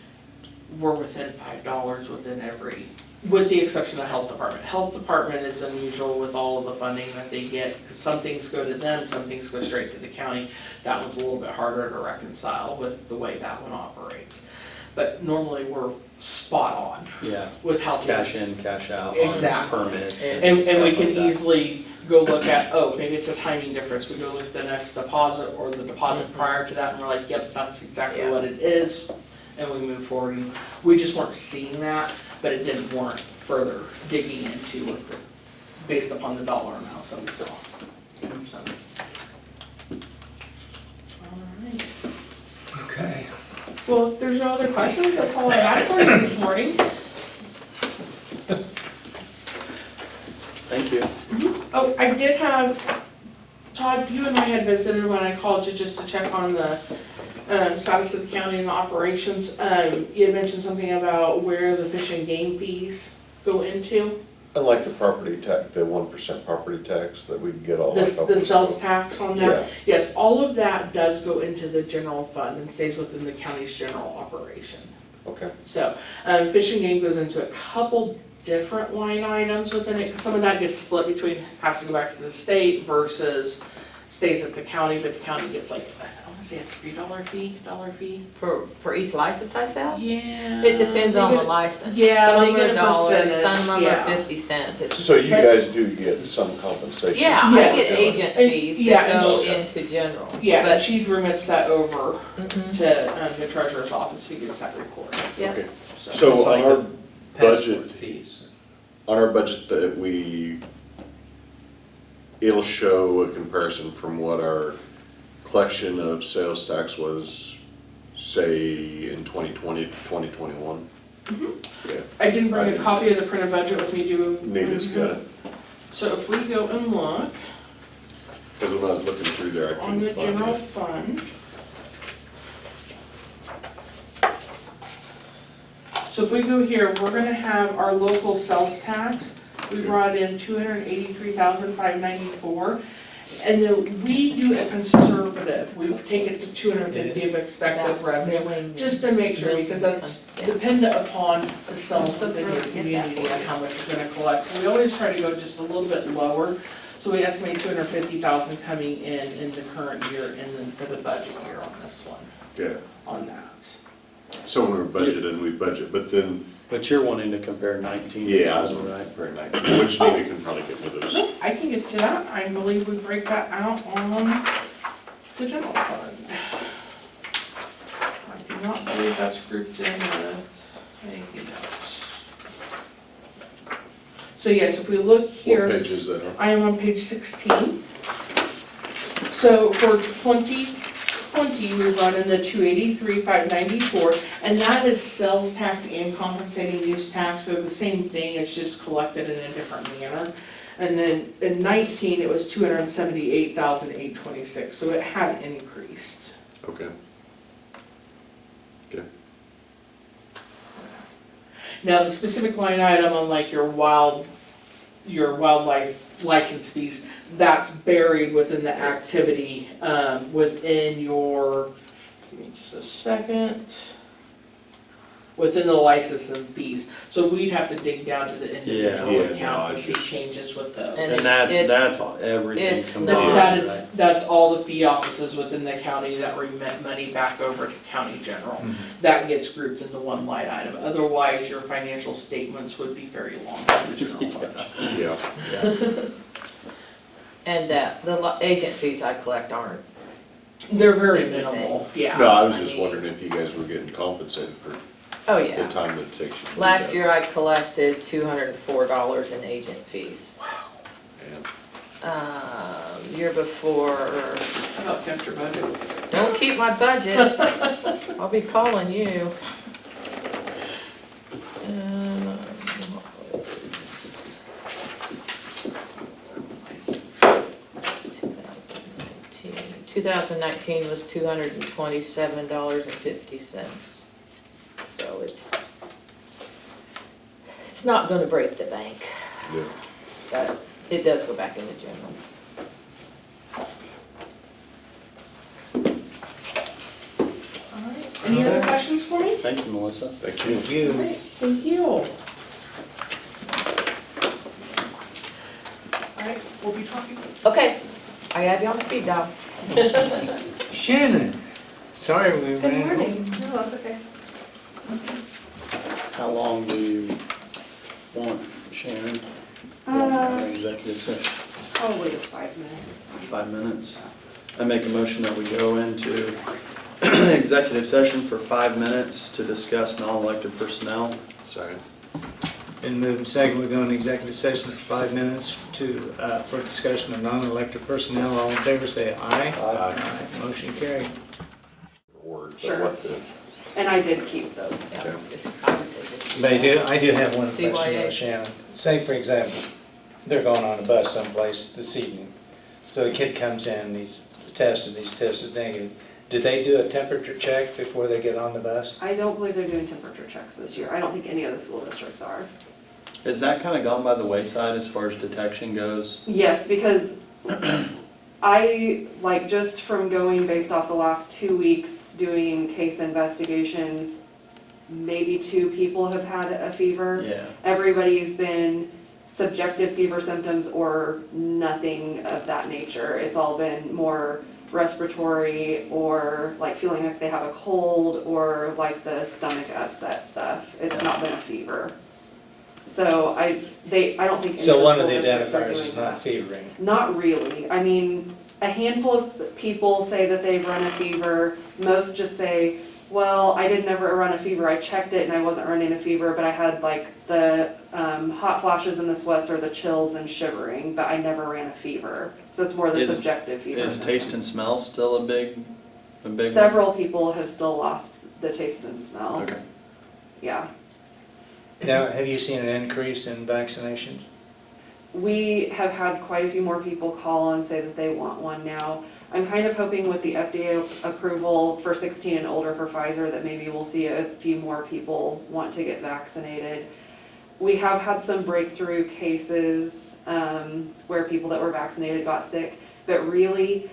we're within $5 within every, with the exception of health department. Health department is unusual with all of the funding that they get, because some things go to them, some things go straight to the county. That one's a little bit harder to reconcile with the way that one operates. But normally we're spot on yeah. with how It's cash things. in, cash out Exactly. on permits. And we stuff can like that. easily go look at, oh, maybe it's a timing difference, we go look at the next deposit or the deposit prior to that, and we're like, yep, that's exactly Yeah. what it is, and we move forward, and we just weren't seeing that, but it didn't warrant further digging into with the, based upon the dollar amounts that we saw. So. Alright, Okay. well, if there's no other questions, that's all I had for you this morning. Thank you. Oh, I did have, Todd, you and I had visited when I called you just to check on the status of the county and the operations. You had mentioned something about where the fish and game fees go into, Unlike the property tax, the 1% property tax that we get all. the sales tax on that. Yeah. Yes, all of that does go into the general fund and stays within the county's general operation. Okay, So, fish and game goes into a couple different line items within it, 'cause some of that gets split between, has to go back to the state versus stays at the county, but the county gets like, I wanna say a $3 fee, For each license I sell? Yeah. It depends They on the get- license. yeah, Some they of them get are a dollars, percentage, some of them yeah. are 50 cents. It's- so you But- guys do get some compensation? Yeah, I Yes. get agent And- fees yeah, that and go she- into general. Yeah, but But, she remits that over mhm, to the treasurer's office, who gets that recorded. yeah. Okay, So, so It's on like our the budget, passport fees. on our budget that it'll show a comparison from what our collection of sales tax was, say, in 2020 to 2021. Yeah, I didn't bring a copy of the printed budget with me, do you? Nita's got it, So if we go and look because when I was looking through there, I on the couldn't find general it. fund. So if we go here, we're gonna have our local sales tax, we brought in $283,594. And then we do a conservative, we take it to 250 of expected That revenue, billing just to make sure, bills because and that's stuff, yeah. dependent upon the sales So within throw your it, get that community for and you. how much you're gonna collect. So we always try to go just a little bit lower. So we estimate 250,000 coming in the current year, and then for the budget year on this one, Yeah, on that. so when we're budgeting, we budget, but then, But you're wanting to compare 19 to yeah, I was 2000, right, right? very nice, which Nita can probably get with us. Nope, I can get to that. I believe we break that out on the general fund. I do not believe that's grouped in with anything else. So yes, if we look here. What page is that on? I am on page 16. So for 2020, we brought in the 283,594, and that is sales tax and compensating use tax, so the same thing, it's just collected in a different manner. And then in 19, it was 278,826, so it had increased. Okay. Okay, Now, the specific line item on like your wild your wildlife license fees, that's buried within the activity, within your, give me just a second, within the license and fees. So we'd have to dig down to the individual Yeah, account no, to I see just- changes with those. And And that's everything it's combined, That is, right? that's all the fee offices within the county that remit money back over to county general. Mhm. That gets grouped into one line item. Otherwise, your financial statements would be very long for the general fund. Yeah, And the agent fees I collect aren't, They're very minimal, yeah. no, I was just mean- wondering if you guys were getting compensated for oh the yeah. time that it takes you to do Last that. year I collected $204 in agent fees. Yeah. Year before, How about kept your budget? don't keep my budget, I'll be calling you. Um, 2019 was $227.50. So it's not gonna break the bank, Yeah. but it does go back into general. Any other questions for me? Thank you, Melissa. Thank you. Thank you. Alright, thank you. Alright, we'll be talking. Okay, I have you on speed dial. Shannon, sorry we ran. No, that's okay. How long do you want, Shannon? Executive session, Probably just 5 minutes is fine. 5 minutes. I make a motion that we go into executive session for 5 minutes to discuss non-elected personnel. Sorry. Been moved and second, we go into executive session for 5 minutes for discussion of non-elected personnel. All in favor, say aye. Aye. Motion carried. Word, but Sure. what the, And I did keep those. Yeah, Okay. I would say just. But I do have one question CYA. though, Shannon. Say, for example, they're going on a bus someplace this evening. So the kid comes in, he's tested negative. Do they do a temperature check before they get on the bus? I don't believe they're doing temperature checks this year. I don't think any of the school districts are. Is that kind of gone by the wayside as far as detection goes? Yes, because I, like, just from going based off the last 2 weeks doing case investigations, maybe 2 people have had a fever. Yeah. Everybody's been subjective fever symptoms or nothing of that nature. It's all been more respiratory or like feeling like they have a cold or like the stomach upset stuff. It's not been a fever. So I don't think any So one of school the districts are identifiers doing is not that. fevering. Not really. I mean, a handful of people say that they've run a fever. Most just say, well, I didn't ever run a fever. I checked it and I wasn't running a fever, but I had like the hot flashes and the sweats or the chills and shivering, but I never ran a fever. So it's more the Is- subjective fever. Is taste and smell still a big one? Several people have still lost the taste and smell. Okay. Yeah. Now, have you seen an increase in vaccinations? We have had quite a few more people call and say that they want one now. I'm kind of hoping with the FDA approval for 16 and older for Pfizer that maybe we'll see a few more people want to get vaccinated. We have had some breakthrough cases where people that were vaccinated got sick, but really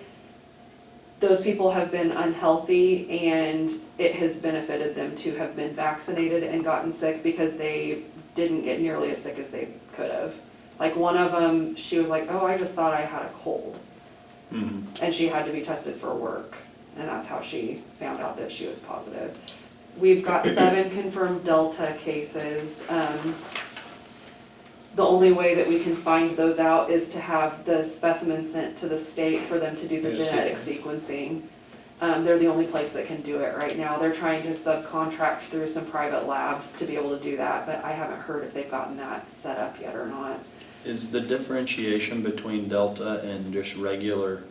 those people have been unhealthy and it has benefited them to have been vaccinated and gotten sick because they didn't get nearly as sick as they could have. Like one of them, she was like, oh, I just thought I had a cold. Mhm. And she had to be tested for work, and that's how she found out that she was positive. We've got 7 confirmed Delta cases. The only way that we can find those out is to have the specimen sent to the state for them to do the Yeah, genetic sequencing. They're the only place that can do it right now. They're trying to subcontract through some private labs to be able to do that, but I haven't heard if they've gotten that set up yet or not. Is the differentiation between Delta and just regular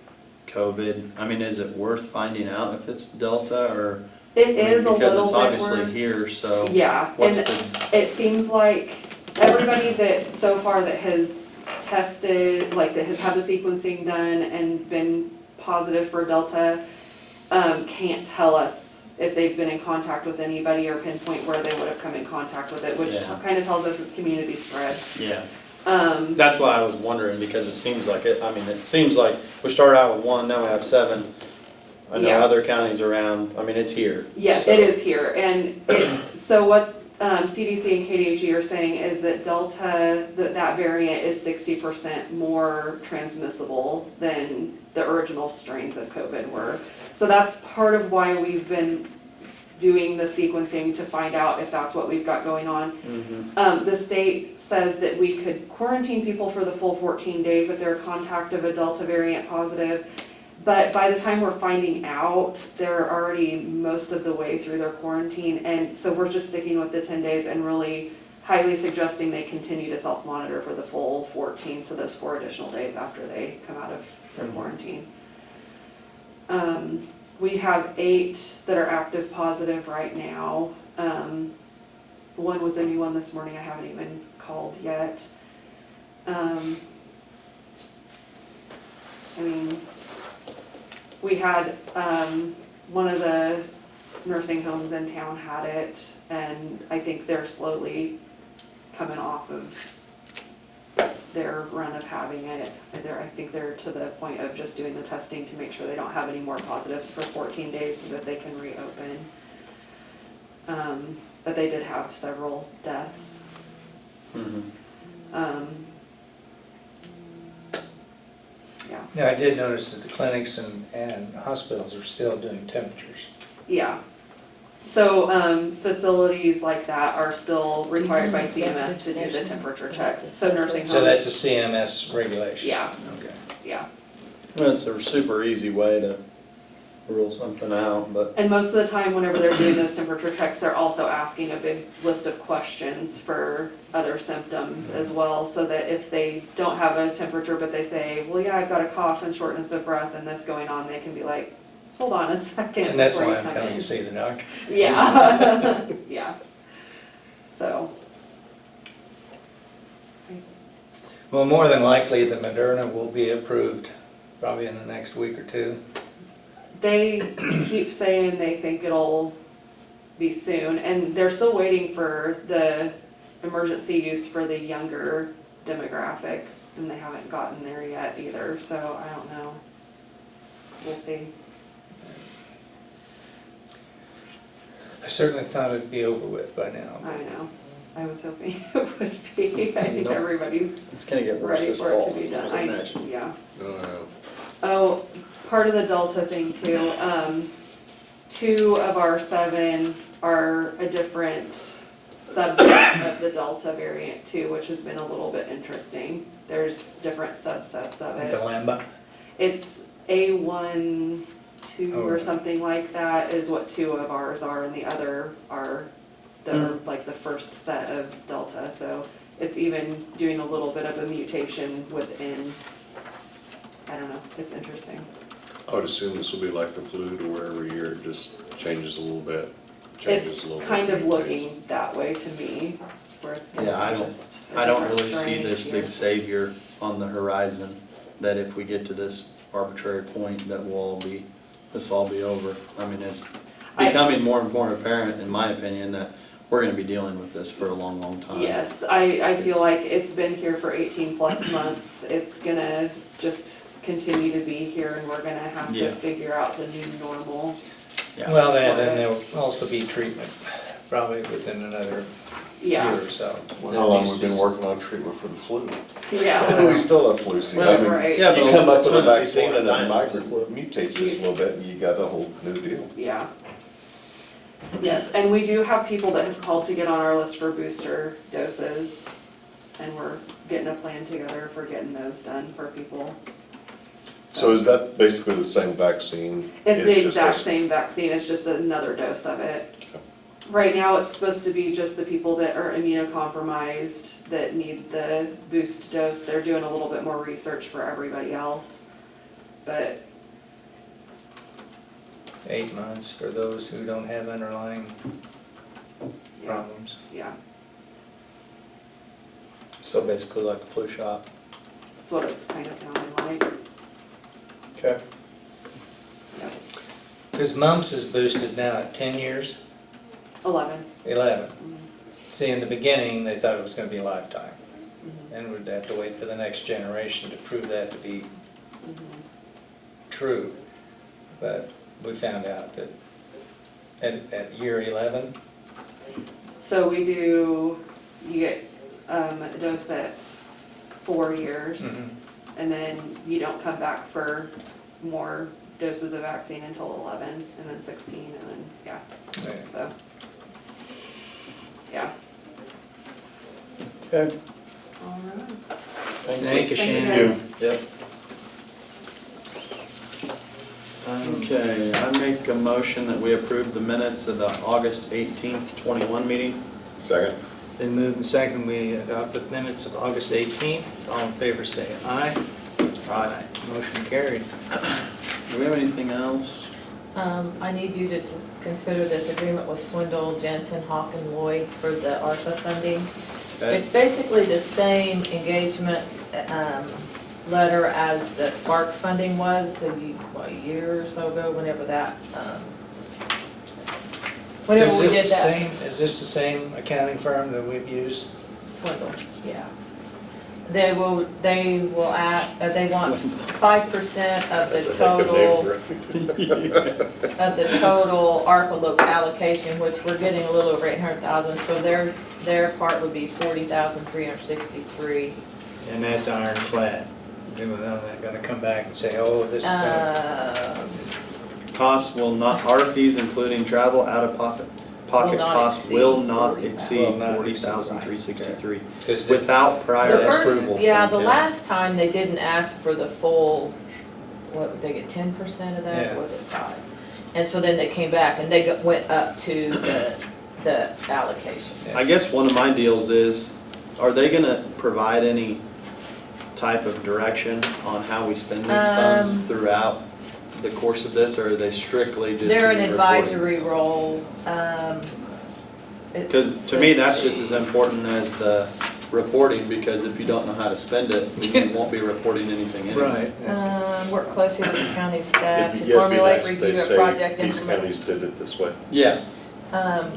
COVID, I mean, is it worth finding out if it's Delta or? It I mean, is a little bit Because it's obviously more- here, so Yeah, what's and the, it seems like everybody that so far that has tested, like that has had the sequencing done and been positive for Delta, can't tell us if they've been in contact with anybody or pinpoint where they would have come in contact with it, which Yeah. kind of tells us it's community spread. yeah, That's why I was wondering, because it seems like we started out with 1, now we have 7. I know Yeah. other counties around, it's here. Yeah, so- it is here, and so what CDC and KDHE are saying is that Delta, that variant is 60% more transmissible than the original strains of COVID were. So that's part of why we've been doing the sequencing to find out if that's what we've got going on. The state says that we could quarantine people for the full 14 days if they're a contact of a Delta variant positive. But by the time we're finding out, they're already most of the way through their quarantine. And so we're just sticking with the 10 days and really highly suggesting they continue to self-monitor for the full 14, so those 4 additional days after they come out of their quarantine. We have 8 that are active positive right now. One was a new one this morning, I haven't even called yet. We had, one of the nursing homes in town had it, and I think they're slowly coming off of their run of having it. I think they're to the point of just doing the testing to make sure they don't have any more positives for 14 days so that they can reopen. But they did have several deaths. Yeah. Now, I did notice that the clinics and hospitals are still doing temperatures. Yeah. So, facilities like that are still required by CMS to do the temperature checks, so nursing homes. So that's a CMS regulation? Yeah, Okay. yeah. Well, it's a super easy way to rule something out, but And most of the time, whenever they're doing those temperature checks, they're also asking a big list of questions for other symptoms as well, so that if they don't have a temperature, but they say, well, yeah, I've got a cough and shortness of breath and this going on, they can be like, hold on a second. And that's before why you I'm come coming in." to see the doctor. Yeah, yeah. So, Well, more than likely, the Moderna will be approved probably in the next week or 2. they keep saying they think it'll be soon, and they're still waiting for the emergency use for the younger demographic, and they haven't gotten there yet either, so I don't know. We'll see. I certainly thought it'd be over with by now. I know. I was hoping it would be. I think Nope. everybody's it's gonna get worse ready this for it fall. to be done. I would imagine. Yeah. No. Oh, part of the Delta thing too, 2 of our 7 are a different subset of the Delta variant too, which has been a little bit interesting. There's different subsets of The it. Lambda? It's A1, 2 Oh, or really? something like that is what 2 of ours are, and the other are like the first set of Delta. So it's even doing a little bit of a mutation within. I don't know, it's interesting. I would assume this will be like the flu, to where every year it just changes a little bit, It's kind of looking that way to me, where it's Yeah, I don't- just a I don't different really see strain this each big year. savior on the horizon, that if we get to this arbitrary point, that this will all be over. It's becoming more and more apparent, in my opinion, that we're gonna be dealing with this for a long, long time. Yes, I feel It's- like it's been here for 18 plus months. It's gonna just continue to be here, and we're gonna have Yeah. to figure out the new normal. Yeah. Well, then there'll also be treatment, probably within another Yeah, year or so. How long we've been working on treatment for the flu? yeah, We still have flu season. I mean, right, Yeah, you but come a up with a ton of vaccine people and are it dying. mutates just a little bit, and you got a whole new deal. yeah. Yes, and we do have people that have called to get on our list for booster doses, and we're getting a plan together for getting those done for people. So is that basically the same vaccine? It's the just exact a- same vaccine, it's just another dose of it. Okay. Right now, it's supposed to be just the people that are immunocompromised that need the boost dose. They're doing a little bit more research for everybody else. But, 8 months for those who don't have underlying yeah, problems. yeah, So basically like a flu shot. that's what it's kind of sounding like. Okay. Yep. Because mumps is boosted now at 10 years, 11. 11. Mhm, See, in the beginning, they thought it was going to be a lifetime. mhm. and we'd have to wait for the next generation to prove that to be true. But we found out that at year 11, So we do, you get a dose at 4 years, and then you don't come back for more doses of vaccine until 11, and then 16, and then, yeah, yeah. so, yeah. Okay. All right. Thank you, Thank you, Shannon. guys. Yep. Okay, I make a motion that we approve the minutes of the August 18th, 21 meeting. Second? Been moved and second, we adopt the minutes of August 18th. All in favor say aye. Aye. Motion carried. Do we have anything else? I need you to consider this agreement with Swindle, Jensen, Hawk, and Lloyd for the ARPA funding. Okay. It's basically the same engagement letter as the Spark funding was a year or so ago, whenever that, whenever we did that. Is this the same accounting firm that we've used? Swindle, yeah. They will add, they want 5% of the total ARPA allocation, which we're getting a little over 800,000, so their part would be 40,363. And that's ironclad. They're not gonna come back and say, oh, this is gonna. Costs will not, our fees including travel, out-of-pocket Will not costs exceed will not 40,000. exceed Will not exceed, 40,363 'Cause the- without prior The first, approval. yeah, from the county. last time they didn't ask for the full, what, would they get 10% of that, Yeah. or was it 5? And so then they came back and they went up to the allocation. I guess one of my deals is, are they gonna provide any type of direction on how we spend these funds throughout the course of this, or are they strictly just? They're an doing reporting? advisory role. Because to me, that's just as important as the reporting, because if you don't know how to spend it, you won't be reporting anything anyway. Right. Work closely with the county staff It'd to be- yeah, it'd be formulate, nice if review they a say project these implement. counties did it this way. Yeah,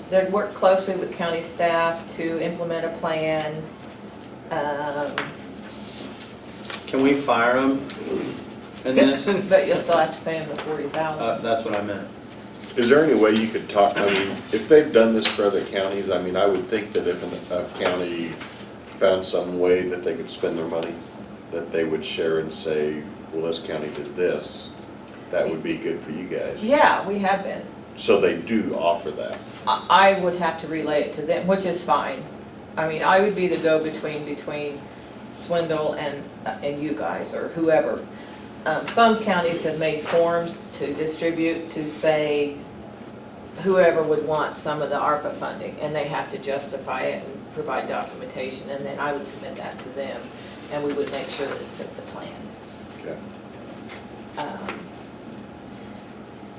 They'd work closely with county staff to implement a plan. can we fire them in this? But you'll still have to pay them the 40,000. That's what I meant. Is there any way you could talk, I mean, if they've done this for other counties, I mean, I would think that if a county found some way that they could spend their money, that they would share and say, well, this county did this, that would be good for you guys. Yeah, we have been. So they do offer that. I would have to relay it to them, which is fine. I mean, I would be the go-between Swindle and you guys, or whoever. Some counties have made forms to distribute to say whoever would want some of the ARPA funding, and they have to justify it and provide documentation, and then I would submit that to them, and we would make sure that it fit the plan. Okay.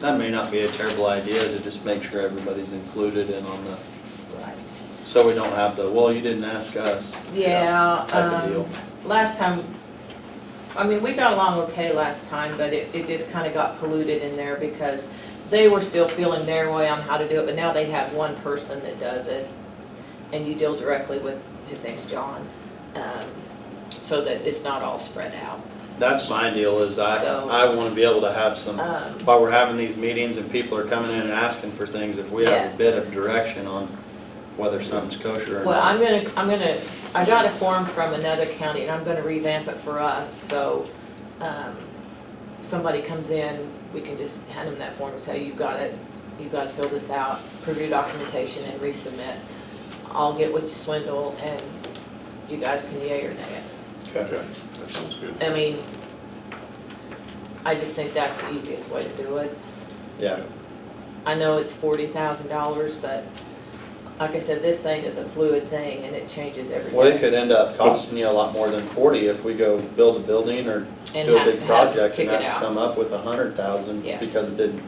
That may not be a terrible idea to just make sure everybody's included in on the, Right. so we don't have the, well, you didn't ask us. Yeah, Type of deal. last time, I mean, we got along okay last time, but it just kind of got polluted in there because they were still feeling their way on how to do it, but now they have one person that does it, and you deal directly with, his name's John, so that it's not all spread out. That's my deal, is So- I want to be able to have some, Um, while we're having these meetings and people are coming in and asking for things, if we have Yes. a bit of direction on whether something's kosher or Well, not. I got a form from another county, and I'm gonna revamp it for us, so, somebody comes in, we can just hand them that form and say, you've gotta fill this out, prove your documentation, and resubmit. I'll get with Swindle, and you guys can yay or nay it. Okay, that sounds good. I mean, I just think that's the easiest way to do it. Yeah, I know it's $40,000, but like I said, this thing is a fluid thing, and it changes every day. well, it could end up costing you a lot more than 40 if we go build a building or And do a have- big project kick and it have to out. come up with 100,000 Yes. because it didn't.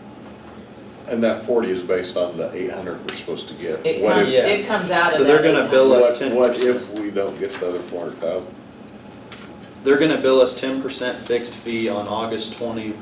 And that 40 is based on the 800 we're supposed to get. It What comes, if- Yeah. it comes out of So they're that gonna bill us What 10%. if we don't get the other 400,000? They're gonna bill us 10% fixed fee on August 20,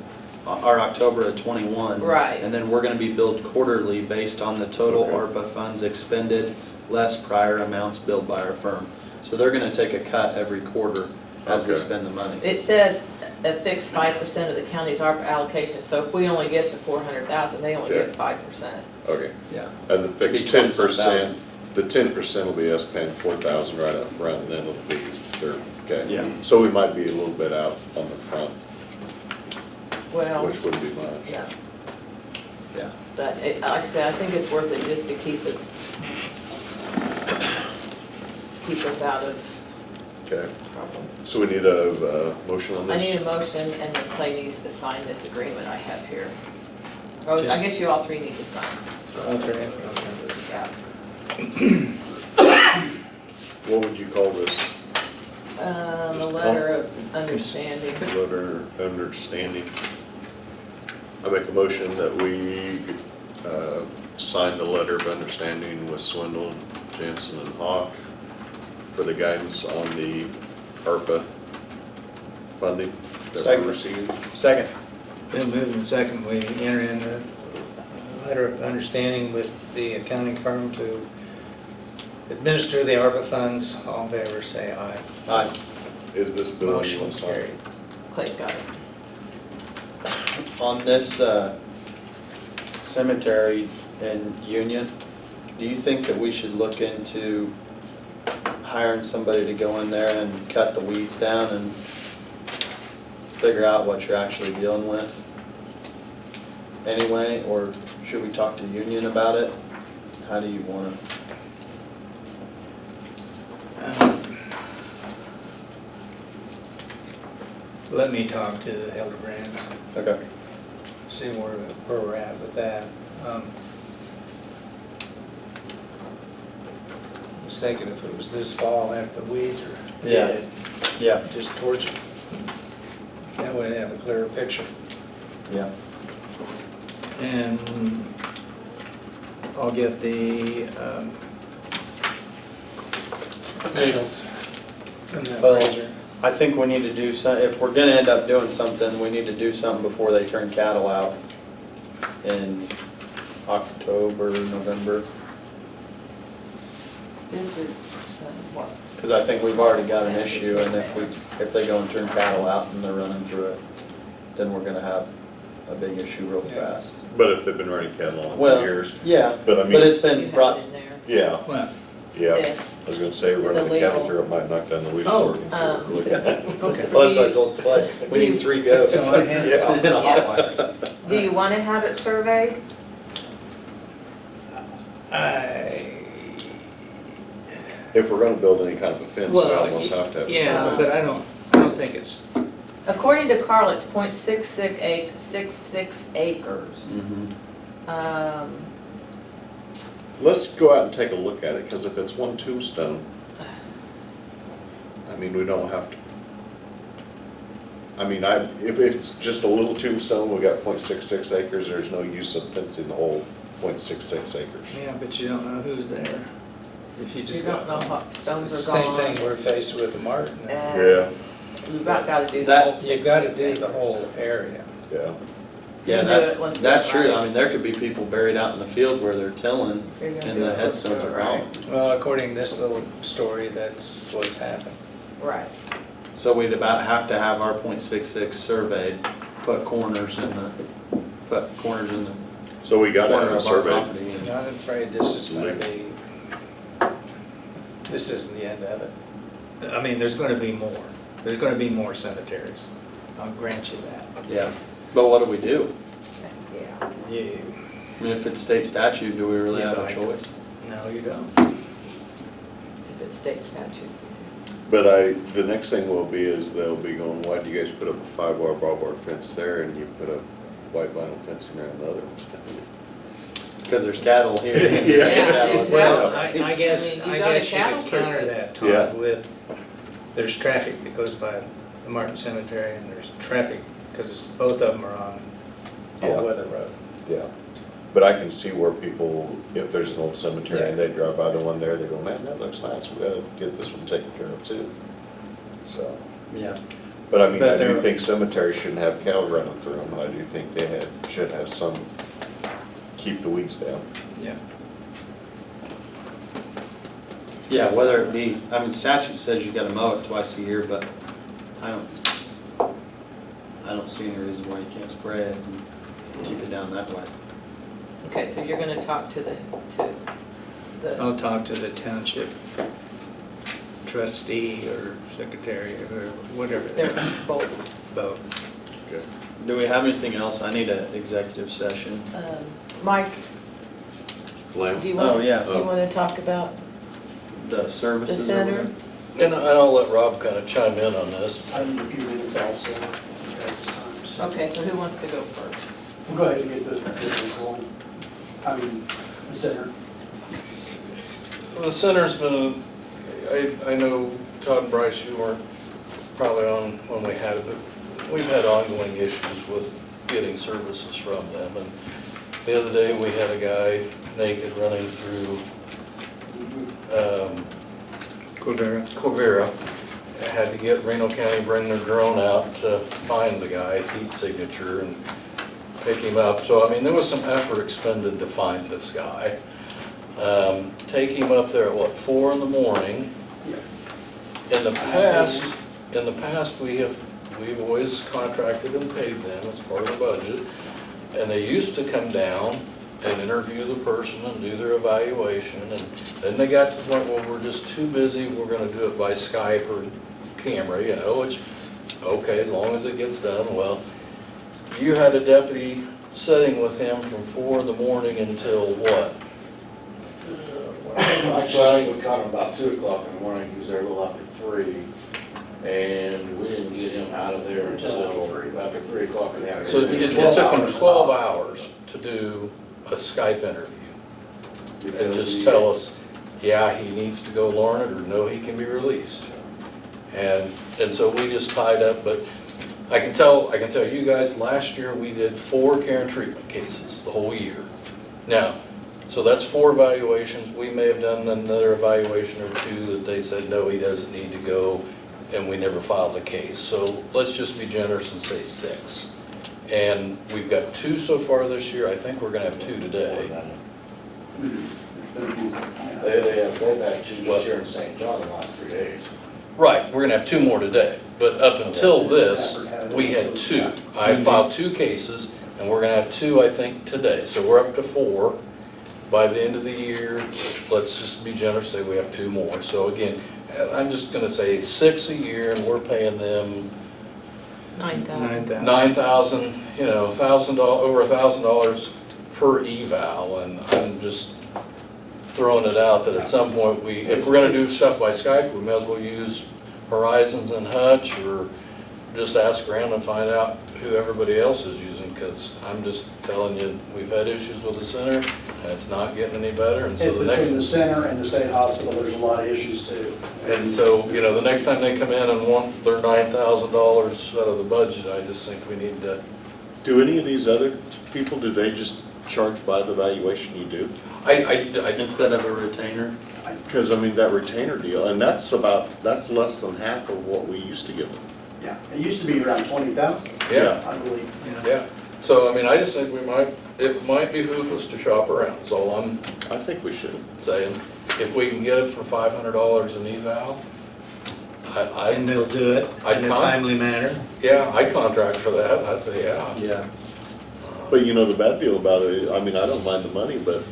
or October of 21. Right. And then we're gonna be billed quarterly based on the total Okay. ARPA funds expended, less prior amounts billed by our firm. So they're gonna take a cut every quarter as we Okay. spend the money. It says a fixed 5% of the county's ARPA allocation, so if we only get the 400,000, they only Yeah. get 5%. Okay, Yeah. and the Should be fixed 10%, 27,000. the 10% will be us paying 4,000 right up front, and then it'll be their, okay? Yeah. So we might be a little bit out on the front, Well, which wouldn't be much. no, Yeah. but like I said, I think it's worth it just to keep us out of Okay, trouble. so we need a motion on this? I need a motion, and then Clay needs to sign this agreement I have here. Oh, I Just- guess you all three need to sign. Okay. Yeah. What would you call this? A letter of understanding. Letter of understanding. I make a motion that we sign the letter of understanding with Swindle, Jansen, and Hawk for the guidance on the ARPA funding that Second. we're receiving. Second. Been moved and second, we enter in a letter of understanding with the accounting firm to administer the ARPA funds. All in favor, say aye. Aye. Is this the one you Motion want to sign? carried. Clay's got it. On this cemetery in Union, do you think that we should look into hiring somebody to go in there and cut the weeds down and figure out what you're actually dealing with anyway? Or should we talk to Union about it? How do you want to? Let me talk to Hildebrand, Okay. see where we're at with that. I was thinking if it was this fall after the weeds are Yeah. dead, Yeah. just torch it. That way they have a clearer picture. Yeah. And I'll get the needles from the Well, appraiser. I think we need to do some, if we're gonna end up doing something, we need to do something before they turn cattle out in October, November. This is what? Because I think we've already got an issue, and if they go and turn cattle out and they're running through it, then we're gonna have a big issue real Yeah. fast. But if they've been running cattle on it Well, for years, yeah, but I but mean, it's You been have brought, it in there. yeah, Well, yeah. This. I was gonna say, running The the cattle legal. through it might knock down the weeds. Oh, before we can see what we're looking at. okay. well, that's what I told Clay, we need 3 goats. So I had- Yeah. And a hot wire. Do you want to have it surveyed? If we're gonna build any kind of a fence, we Well, almost have to have. yeah, something. but I don't think it's, According to Carl, it's .66 acres. Mhm. Let's go out and take a look at it, because if it's one tombstone, I mean, we don't have to. I mean, if it's just a little tombstone, we got .66 acres, there's no use of fencing the whole .66 acres. yeah, but you don't know who's there. If you You just don't got. know what stones It's are the gone. same thing we're faced with the Martin. And Yeah, We've got to do the That- whole You gotta 66 do the whole area. yeah. Yeah, You do it once that's it's true, right. I mean, there could be people buried out in the field where they're tilling, You're gonna and do the it headstones are right. gone. Well, according to this little story, that's what's happened. Right. So we'd about have to have our .66 surveyed, put corners in the So we gotta corner have a of our survey. property. and- I'm afraid this is gonna be, this isn't the end of it. I mean, there's gonna be more. There's gonna be more cemeteries. I'll grant you that. Yeah, but what do we do? Yeah. You, I mean, if it's state statute, do we really have a Yeah, choice? no, you don't. If it's state statute. But the next thing will be is they'll be going, why do you guys put up a 5-wire barbed wire fence there and you put a white vinyl fencing around the other ones? Because there's cattle here. Yeah. Well, Yeah. I guess, I mean, I you gotta guess you could cattle proof counter it. that, Yeah. Todd, with, there's traffic that goes by the Martin Cemetery, and there's traffic, because both of them are on Yeah. all-weather road. Yeah, but I can see where people, if there's an old cemetery and they drive by the one there, they go, man, that looks nice, we gotta get this one taken care of too. So, Yeah, but I mean, But I do they're- think cemeteries shouldn't have cattle running through them, and I do think they should have some, keep the weeds down. Yeah. Yeah, whether it be, I mean, statute says you gotta mow it twice a year, but I don't see any reason why you can't spray it and keep it down that way. Okay, so you're gonna talk to the, I'll talk to the township trustee or secretary or whatever. they're both. Both. Do we have anything else? I need an executive session. Mike, Lamb? do you Oh, want, yeah. you wanna talk about The the services. or center? whatever. And I'll let Rob kind of chime in on this. I need a few minutes also, guys' time, so. Okay, so who wants to go first? We'll go ahead and get the going. I mean, the center. The center's been, I know Todd and Bryce, you weren't probably on when we had it, but we've had ongoing issues with getting services from them. And the other day, we had a guy naked running through Cordera. Had to get Reno County, bring their drone out to find the guy's heat signature and pick him up. So, I mean, there was some effort expended to find this guy. Take him up there at what, 4 in the morning? In the past, we've always contracted and paid them as part of the budget. And they used to come down and interview the person and do their evaluation. And then they got to the point where we're just too busy, we're gonna do it by Skype or camera, you know, which, okay, as long as it gets done. Well, you had a deputy sitting with him from 4 in the morning until what? Actually, I think we caught him about 2 o'clock in the morning, he was there a little after 3, and we didn't get him out of there until after 3 o'clock in the So afternoon. it took him 12 hours to do a Skype interview. And just tell us, yeah, he needs to go learn it, or no, he can be released. And so we just tied up, but I can tell you guys, last year we did 4 care and treatment cases the whole year. Now, so that's 4 evaluations. We may have done another evaluation or 2 that they said, no, he doesn't need to go, and we never filed a case. So let's just be generous and say 6. And we've got 2 so far this year. I think we're gonna have 2 today. They've had 2 just here in St. John in the last 3 days. Right, we're gonna have 2 more today. But up until this, we had 2. I filed 2 cases, and we're gonna have 2, I think, today. So we're up to 4. By the end of the year, let's just be generous, say we have 2 more. So again, I'm just gonna say 6 a year, and we're paying them 9,000. 9,000, you know, over $1,000 per eval, and I'm just throwing it out that at some point if we're gonna do stuff by Skype, we may as well use Horizons and Hutch, or just ask around and find out who everybody else is using, because I'm just telling you, we've had issues with the center, and it's not getting any better, and so It's the between the next, center and the state hospital, there's a lot of issues too. and so, you know, the next time they come in and want their $9,000 out of the budget, I just think we need to. Do any of these other people, do they just charge by the valuation you do? I Instead of a retainer? Because, I mean, that retainer deal, and that's less than half of what we used to give them. Yeah, it used to be around 20,000, yeah. I believe. Yeah, so I mean, I just think it might behoove us to shop around, that's all I'm I think we should. saying. If we can get it for $500 an eval, And they'll do it I'd in a timely manner. yeah, I'd contract for that, I'd say, yeah. Yeah. But you know, the bad deal about it, I mean, I don't mind the money, but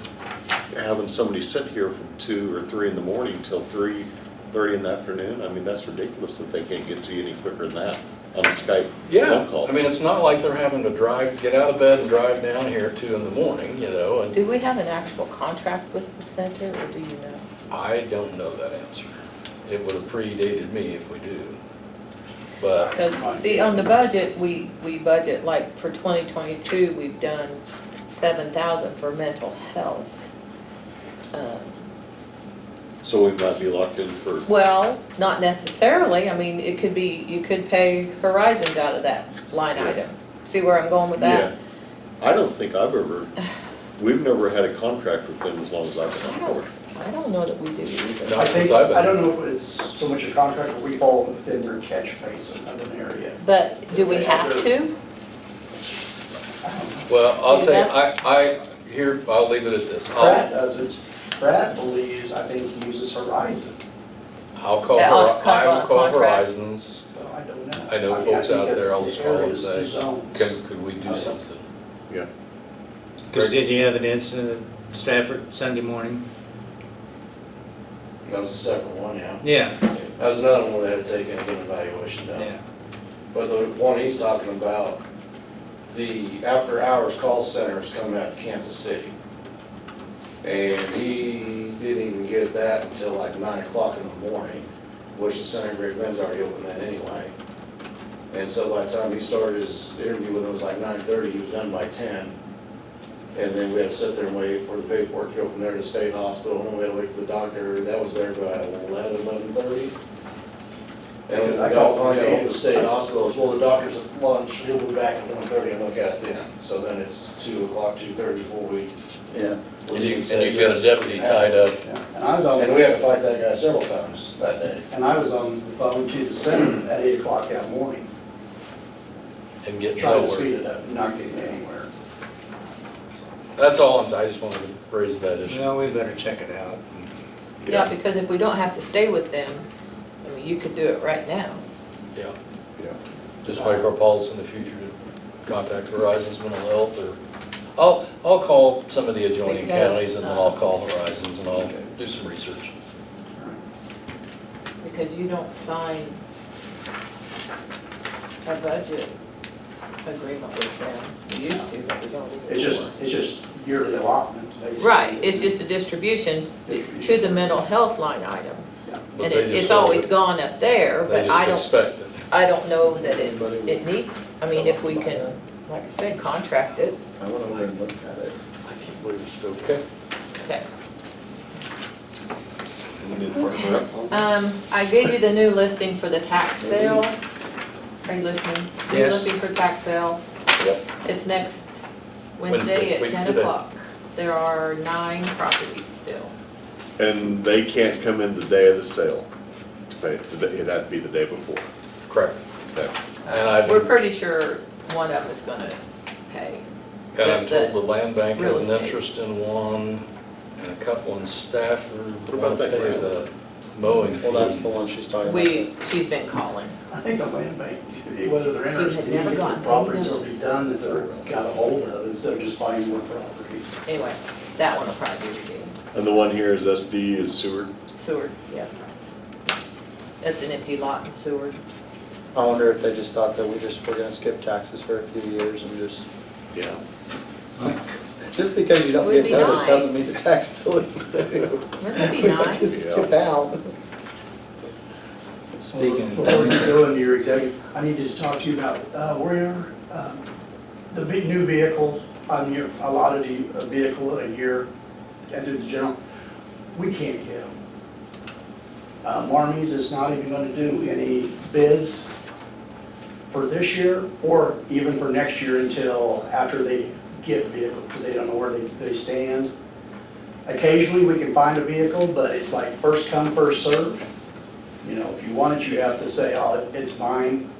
having somebody sit here from 2 or 3 in the morning till 3:30 in the afternoon, I mean, that's ridiculous that they can't get to you any quicker than that on a Skype Yeah, phone call. I mean, it's not like they're having to get out of bed and drive down here at 2 in the morning, you know, and Do we have an actual contract with the center, or do you know? I don't know that answer. It would have predated me if we do. But, Because, see, on the budget, we budget, like, for 2022, we've done 7,000 for mental health. So we might be locked in for, Well, not necessarily, I mean, it could be, you could pay Horizons out of that line item. See where I'm going with yeah. that? I don't think we've never had a contract with them as long as I've been on board. I don't know that we do either. No. I think, Since I've been- I don't know if it's so much a contract, but we fall within their catch basin of an area. But do we have to? I don't know. well, I'll See, tell you, I'll leave it at this. Brad does it. Brad believes, I think he uses Horizon. I'll call, Yeah, on- kind of I on will a call contract. Horizons. Well, I don't know. I know mean, folks think out there, it's I'll the just call and areas, the say, zones. could we do something? Because did you have an incident at Stafford Sunday morning? That was the second one, yeah. Yeah. That was another one where they had to take in and get an evaluation done. Yeah. But the one he's talking about, the after-hours call centers come out of Kansas City. And he didn't even get that until like 9 o'clock in the morning, which the center in Great Bend's already open then anyway. And so by the time he started his interview with him, it was like 9:30, he was done by 10. And then we had to sit there and wait for the paperwork to go from there to the state hospital, and then we had to wait for the doctor, that was there by 11:30. And when we got finally got home to the state hospital, well, the doctor's at lunch, he'll be back at 1:30 and look at it then. So then it's 2 o'clock, 2:30 before we. Yeah. And you've got a deputy tied up. Yeah, and I was on. And we had to fight that guy several times that day. And I was on the phone to the center at 8 o'clock that morning, And get trying to nowhere. speed it up, and not getting anywhere. That's all I just wanted to raise that issue. Well, we better check it out. Yeah, because if we don't have to stay with them, I mean, you could do it right now. Yeah. Yeah. Just make our policy in the future to contact Horizons Mental Health, or I'll call some of the adjoining Because, counties, and then I'll call Horizons, and I'll do some research. Because you don't sign a budget agreement with them. You used to, but we don't anymore. It's just yearly allotments, basically. Right, it's just a distribution to the mental health line item. But And they it's just always gone up there, They but just expect it. I don't know that it needs, I mean, if we can, like I said, contract it. I went over and looked at it. I can't believe it's still. Okay. Okay. Okay. I gave you the new listing for the tax sale. Are you listening? New Yes. listing for tax sale. Yep. It's next Wednesday, Wednesday week at 10 today. o'clock. There are 9 properties still. And they can't come in the day of the sale to pay, it'd have to be the day before. Correct. Okay. And I've We're been- pretty sure one of them is gonna pay. And I'm told the land bank has Real an estate. interest in one, and a couple in Stafford. What about that Pay grant? the mowing fees. Well, that's the one she's talking about. She's been calling. I think the land bank, whether they're She had interested in never getting the gotten any properties notice. already done that they're got a hold of, instead of just buying more properties. Anyway, that one will probably be redeemed. And the one here is SD is Seward? Seward, yeah. It's an empty lot in Seward. I wonder if they just thought that we're gonna skip taxes for a few years and just, Yeah. just because you don't Would get be noticed nice. doesn't mean the tax still is due. Wouldn't it be nice? Just skip out. Speaking Before you of, go into your executive, I need to talk to you about where the new vehicle, on your allotted a vehicle a year, and do the general, we can't get them. Marmies is not even gonna do any bids for this year, or even for next year until after they get the vehicle, because they don't know where they stand. Occasionally, we can find a vehicle, but it's like first come, first serve. You know, if you want it, you have to say, oh, it's mine.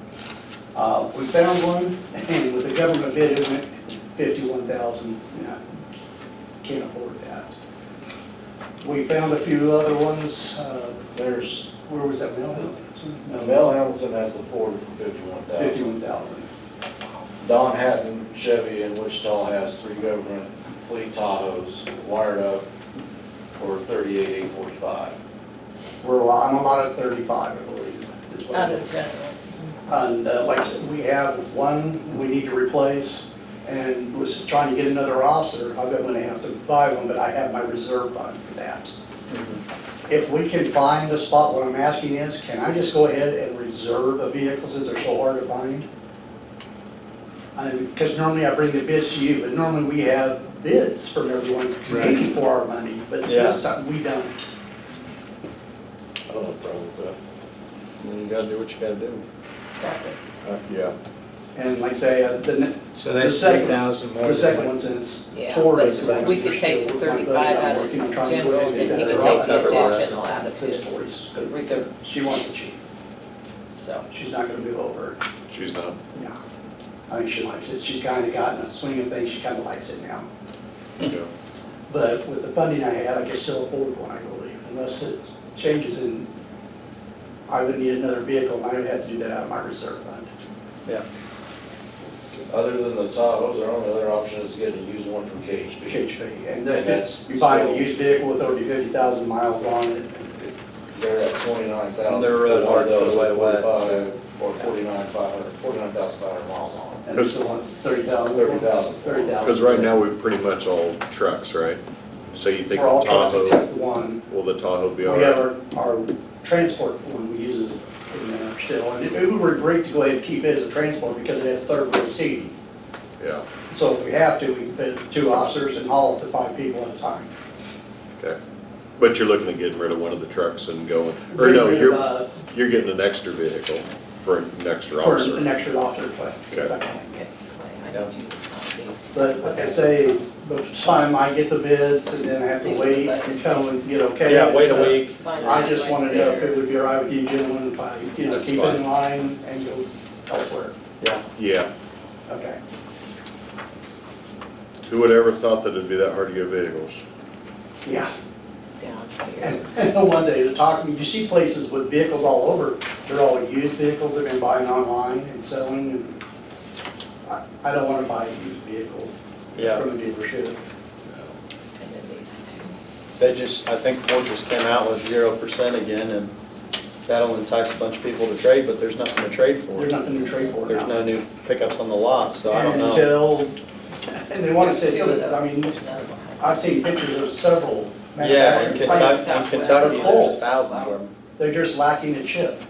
We found one, and with the government bid, it went 51,000. Can't afford that. We found a few other ones. There's, Where was that, Mel? Mel Hamilton has the Ford for 51,000. 51,000. Don Hatton Chevy in Wichita has 3 government fleet Tahoes wired up for 38,845. I'm a lot of 35, I believe. is what Out it of is. general. And like I said, we have one we need to replace, and was trying to get another officer. I'm gonna have to buy one, but I have my reserve fund for that. If we can find a spot, what I'm asking is, can I just go ahead and reserve a vehicle since they're so hard to find? Because normally I bring the bids to you, but normally we have bids from everyone competing for our money, but this time we don't. I don't have a problem with that. You gotta do what you gotta do. Exactly. Yeah. And like I say, so the that's second- 3,000 more. the than second what- one, since Yeah, Ford but is about we could take the 35 out of general, and he could take the additional out of his reserve, She wants the chief. so. She's not gonna move over. She's not. No. I think she likes it. She's kind of gotten a swing of things. She kind of likes it now. Yeah. But with the funding I had, I could still afford one, I believe. unless it changes and I would need another vehicle, and I would have to do that out of my reserve fund. Yeah. Other than the Tahoes, our only other option is to get a used one from KHB. KHB, and And then that's you buy a still- used vehicle with over 50,000 miles on it. They're at 29,000. They're road hard to Those put away are wet. 45 or 49,500 miles on And it's the one, 30,000? 30,000. 30,000. Because right now we're pretty much all trucks, right? So you think We're all the trucks Tahoe, except one. will the Tahoe be all We have right? our transport one we use in there still, and it would be great to go ahead and keep it as a transport because it has third row seating. Yeah, So if we have to, we can put 2 officers and haul it to 5 people at a time. okay. But you're looking at getting rid of one of the trucks and going, or no, Get rid of, you're getting an extra vehicle for an extra for officer. an extra officer if I can. Okay, Clay, I need you to sign these. But like I say, it's the time I get the bids and then I have to wait and come and get okay. Yeah, wait a So week. Sign I it just right want to know if there. it would be all right with you gentlemen if I, That's keep it in fine. line and go elsewhere. Yeah. Yeah, Okay. who would ever thought that it'd be that hard to get vehicles? Yeah. Down here. And one day to talk to me, you see places with vehicles all over, they're all used vehicles, they've been buying online and selling. And I don't want to buy a used vehicle Yeah. from a dealership. And then these two. They just, I think Ford just came out with 0% again, and that'll entice a bunch of people to trade, but there's nothing to trade for. There's nothing to trade for There's now. no new pickups on the lot, so I don't know. And they want to say, I mean, There's another one. I've seen pictures of several Yeah, in manufacturers. Kentucky, They're full. there's thousands of them. They're just lacking a chip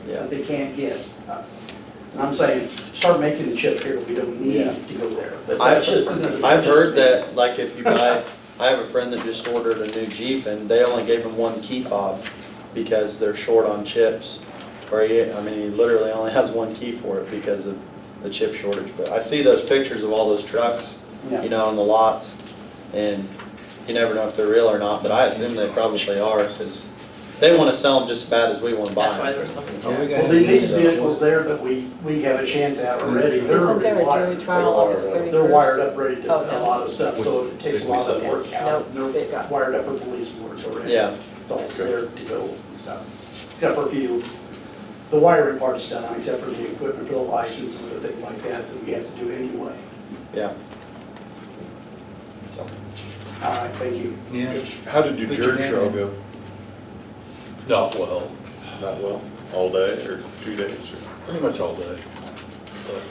Yeah. that they can't get. And I'm saying, start making the chip here, we don't need Yeah. to go there. But that's just- I've heard that, like, if you buy, I have a friend that just ordered a new Jeep, and they only gave him one key fob because they're short on chips. Or he literally only has one key for it because of the chip shortage. But I see those pictures of all those trucks, Yeah. on the lots, and you never know if they're real or not, but I assume they probably are, because they want to sell them just as bad as we want to buy That's why them. there's something Oh, we to. got- Well, these vehicles there that we have a chance at already, they're Isn't there already a jury wired. trial August 31st? They're wired up, ready to, Oh, a no. lot of stuff, so it takes a lot of work out. Nope, it got- They're wired up for police work already. Yeah, It's all there to go and stuff. Except for a few, the wiring part's done, except for the equipment for the license and other things like that that we have to do anyway. yeah. So, all right, thank you. Yeah. How did your Put jury your trial name in. go? Not well, Not well? All day or 2 days? or- pretty much all day. But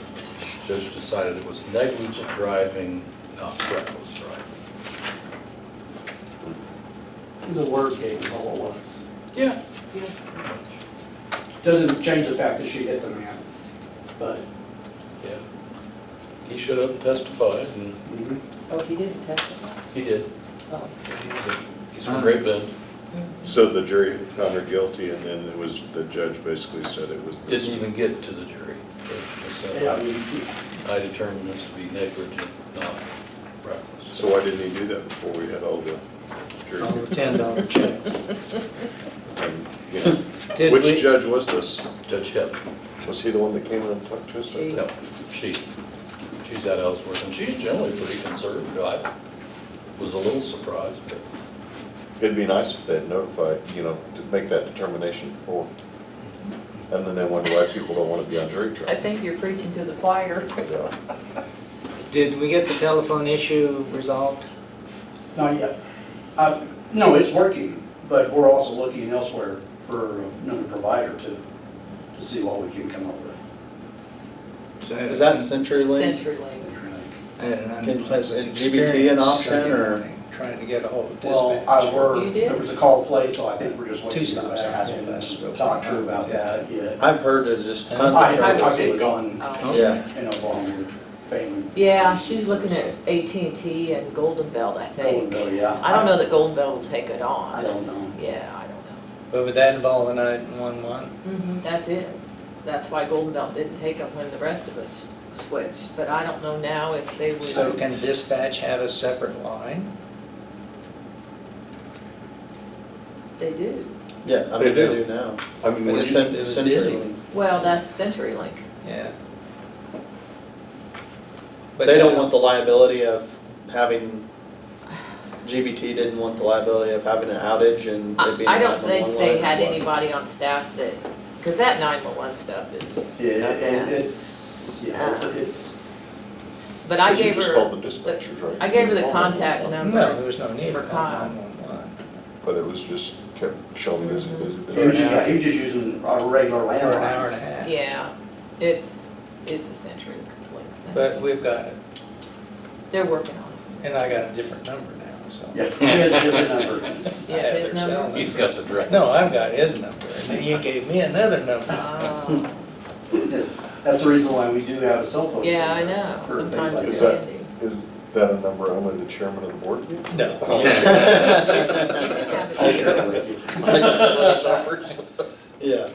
judge decided it was negligent driving, not reckless driving. It was a word game, is all it was. Yeah. Doesn't change the fact that she hit the man, but. Yeah. He should have testified, and Oh, he didn't testify? he did. Oh. He's from Great Bend. So the jury found her guilty and then it was, the judge basically said it was this. Didn't even get to the jury. They said, Yeah, I mean, I determined this to be negligent, not reckless. So why didn't he do that before we had all the jury? All the $10 checks. And, you know, Did which we- judge was this? Judge Hip, Was he the one that came in and talked to us? She- no, she's at Ellsworth, and she's generally pretty conservative. I was a little surprised, but It'd be nice if they'd notified, to make that determination before. And then they wonder why people don't want to be on jury trials. I think you're preaching to the choir. Yeah. Did we get the telephone issue resolved? not yet. No, it's working, but we're also looking elsewhere for another provider to see what we can come up with. Is that in CenturyLink? CenturyLink. I had an Can- unpleasant is GBT an experience option, Sunday or- morning trying to get a hold of Well, dispatch. You did? there was a call placed, so I think we're just Two waiting for stops. that. I haven't talked to her about that yet. I've heard there's just tons I've of trouble. been gone, Oh. Yeah, along with family. Yeah, she's looking at AT&T and Golden Belt, I think. Oh, yeah. I don't know that Golden Belt will take it I on. don't know. Yeah, I don't know. But would that involve a 911? That's it. That's why Golden Belt didn't take them when the rest of us switched. But I don't know now if they would. So can dispatch have a separate line? They do. yeah, I mean, They they do. do now. I mean, But would it's you- it was busy. CenturyLink. Well, that's CenturyLink. Yeah. They don't want the liability of having GBT didn't want the liability of having an outage and it being a I don't 911 think they line, had or what? anybody on staff that, because that 911 stuff is. Yeah, a and mess. it's, But I You gave just called her, the dispatchers, right? I gave her the contact No, there number. was no need For to call Kyle. 911. But it was just kept showing busy, busy, he was busy. just, he was just using our regular For an hour and a landlines. half. Yeah, it's a Century complete. But we've got it, They're working on it. and I got a different number now, so. Yeah, he has a different number. I Yeah, have his their cell number? He's got the direct. No, I've got his number, and then he gave me another number. Oh, Yes, that's the reason why we do have a cell phone. yeah, I system know. for things Sometimes like it's Is that- handy. Is that a number only the chairman of the board gets? No. I'll share it with you. Numbers. Yeah.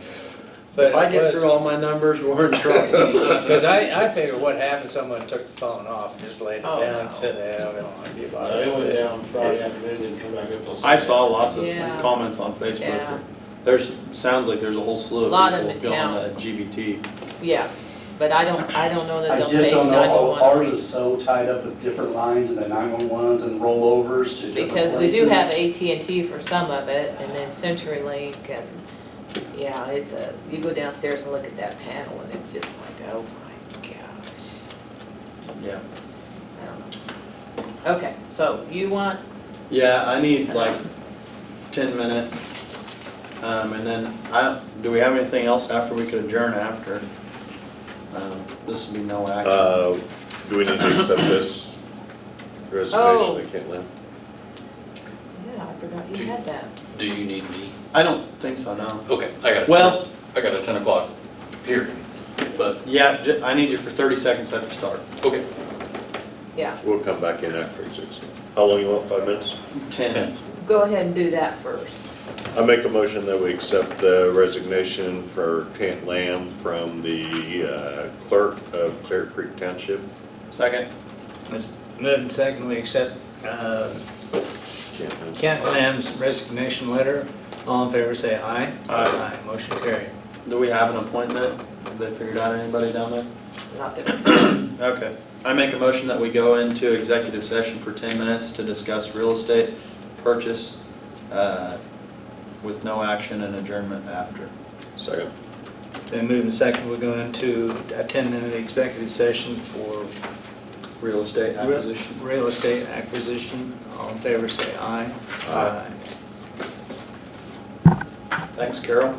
But If I it get was- through all my numbers, we're in trouble. Because I figured what happened, someone took the phone off and just laid it Oh, down no. and said, "Yeah, we don't want to be They bothered went with it." down Friday afternoon, didn't come back up till I Sunday. saw lots of Yeah. comments on Facebook. Yeah. Sounds like there's a whole slew Lot of of them people in going town. to GBT. Yeah, but I don't know that I they'll just take don't know, 911. ours is so tied up with different lines and the 911s and rollovers to different places. Because we do have AT&T for some of it, and then CenturyLink, and, yeah, you go downstairs and look at that panel, and it's just like, oh my gosh, Yeah. I don't know. Okay, so you want, Yeah, I need like 10 minutes. And then do we have anything else after we could adjourn after? This would be no action. Do we need to accept this Oh. resignation that Kent Lamb? yeah, I forgot you had that. Do you need me? I don't think so, no. Okay, I got Well- I got a 10 o'clock hearing, but, Yeah, I need you for 30 seconds at the start. okay. Yeah, We'll come back in after executive. How long you want, 5 minutes? 10. go ahead and do that first. I make a motion that we accept the resignation for Kent Lamb from the clerk of Clear Creek Township. Second? Moving second, we accept Kent Lamb's resignation letter. All in favor, say aye. Aye. Motion carried. Do we have an appointment? Have they figured out anybody down there? Not that, Okay. I make a motion that we go into executive session for 10 minutes to discuss real estate purchase with no action and adjournment after. Second. Then moving second, we'll go into a 10-minute executive session for Real estate acquisition. real estate acquisition. All in favor, say aye. Aye. Thanks, Carol.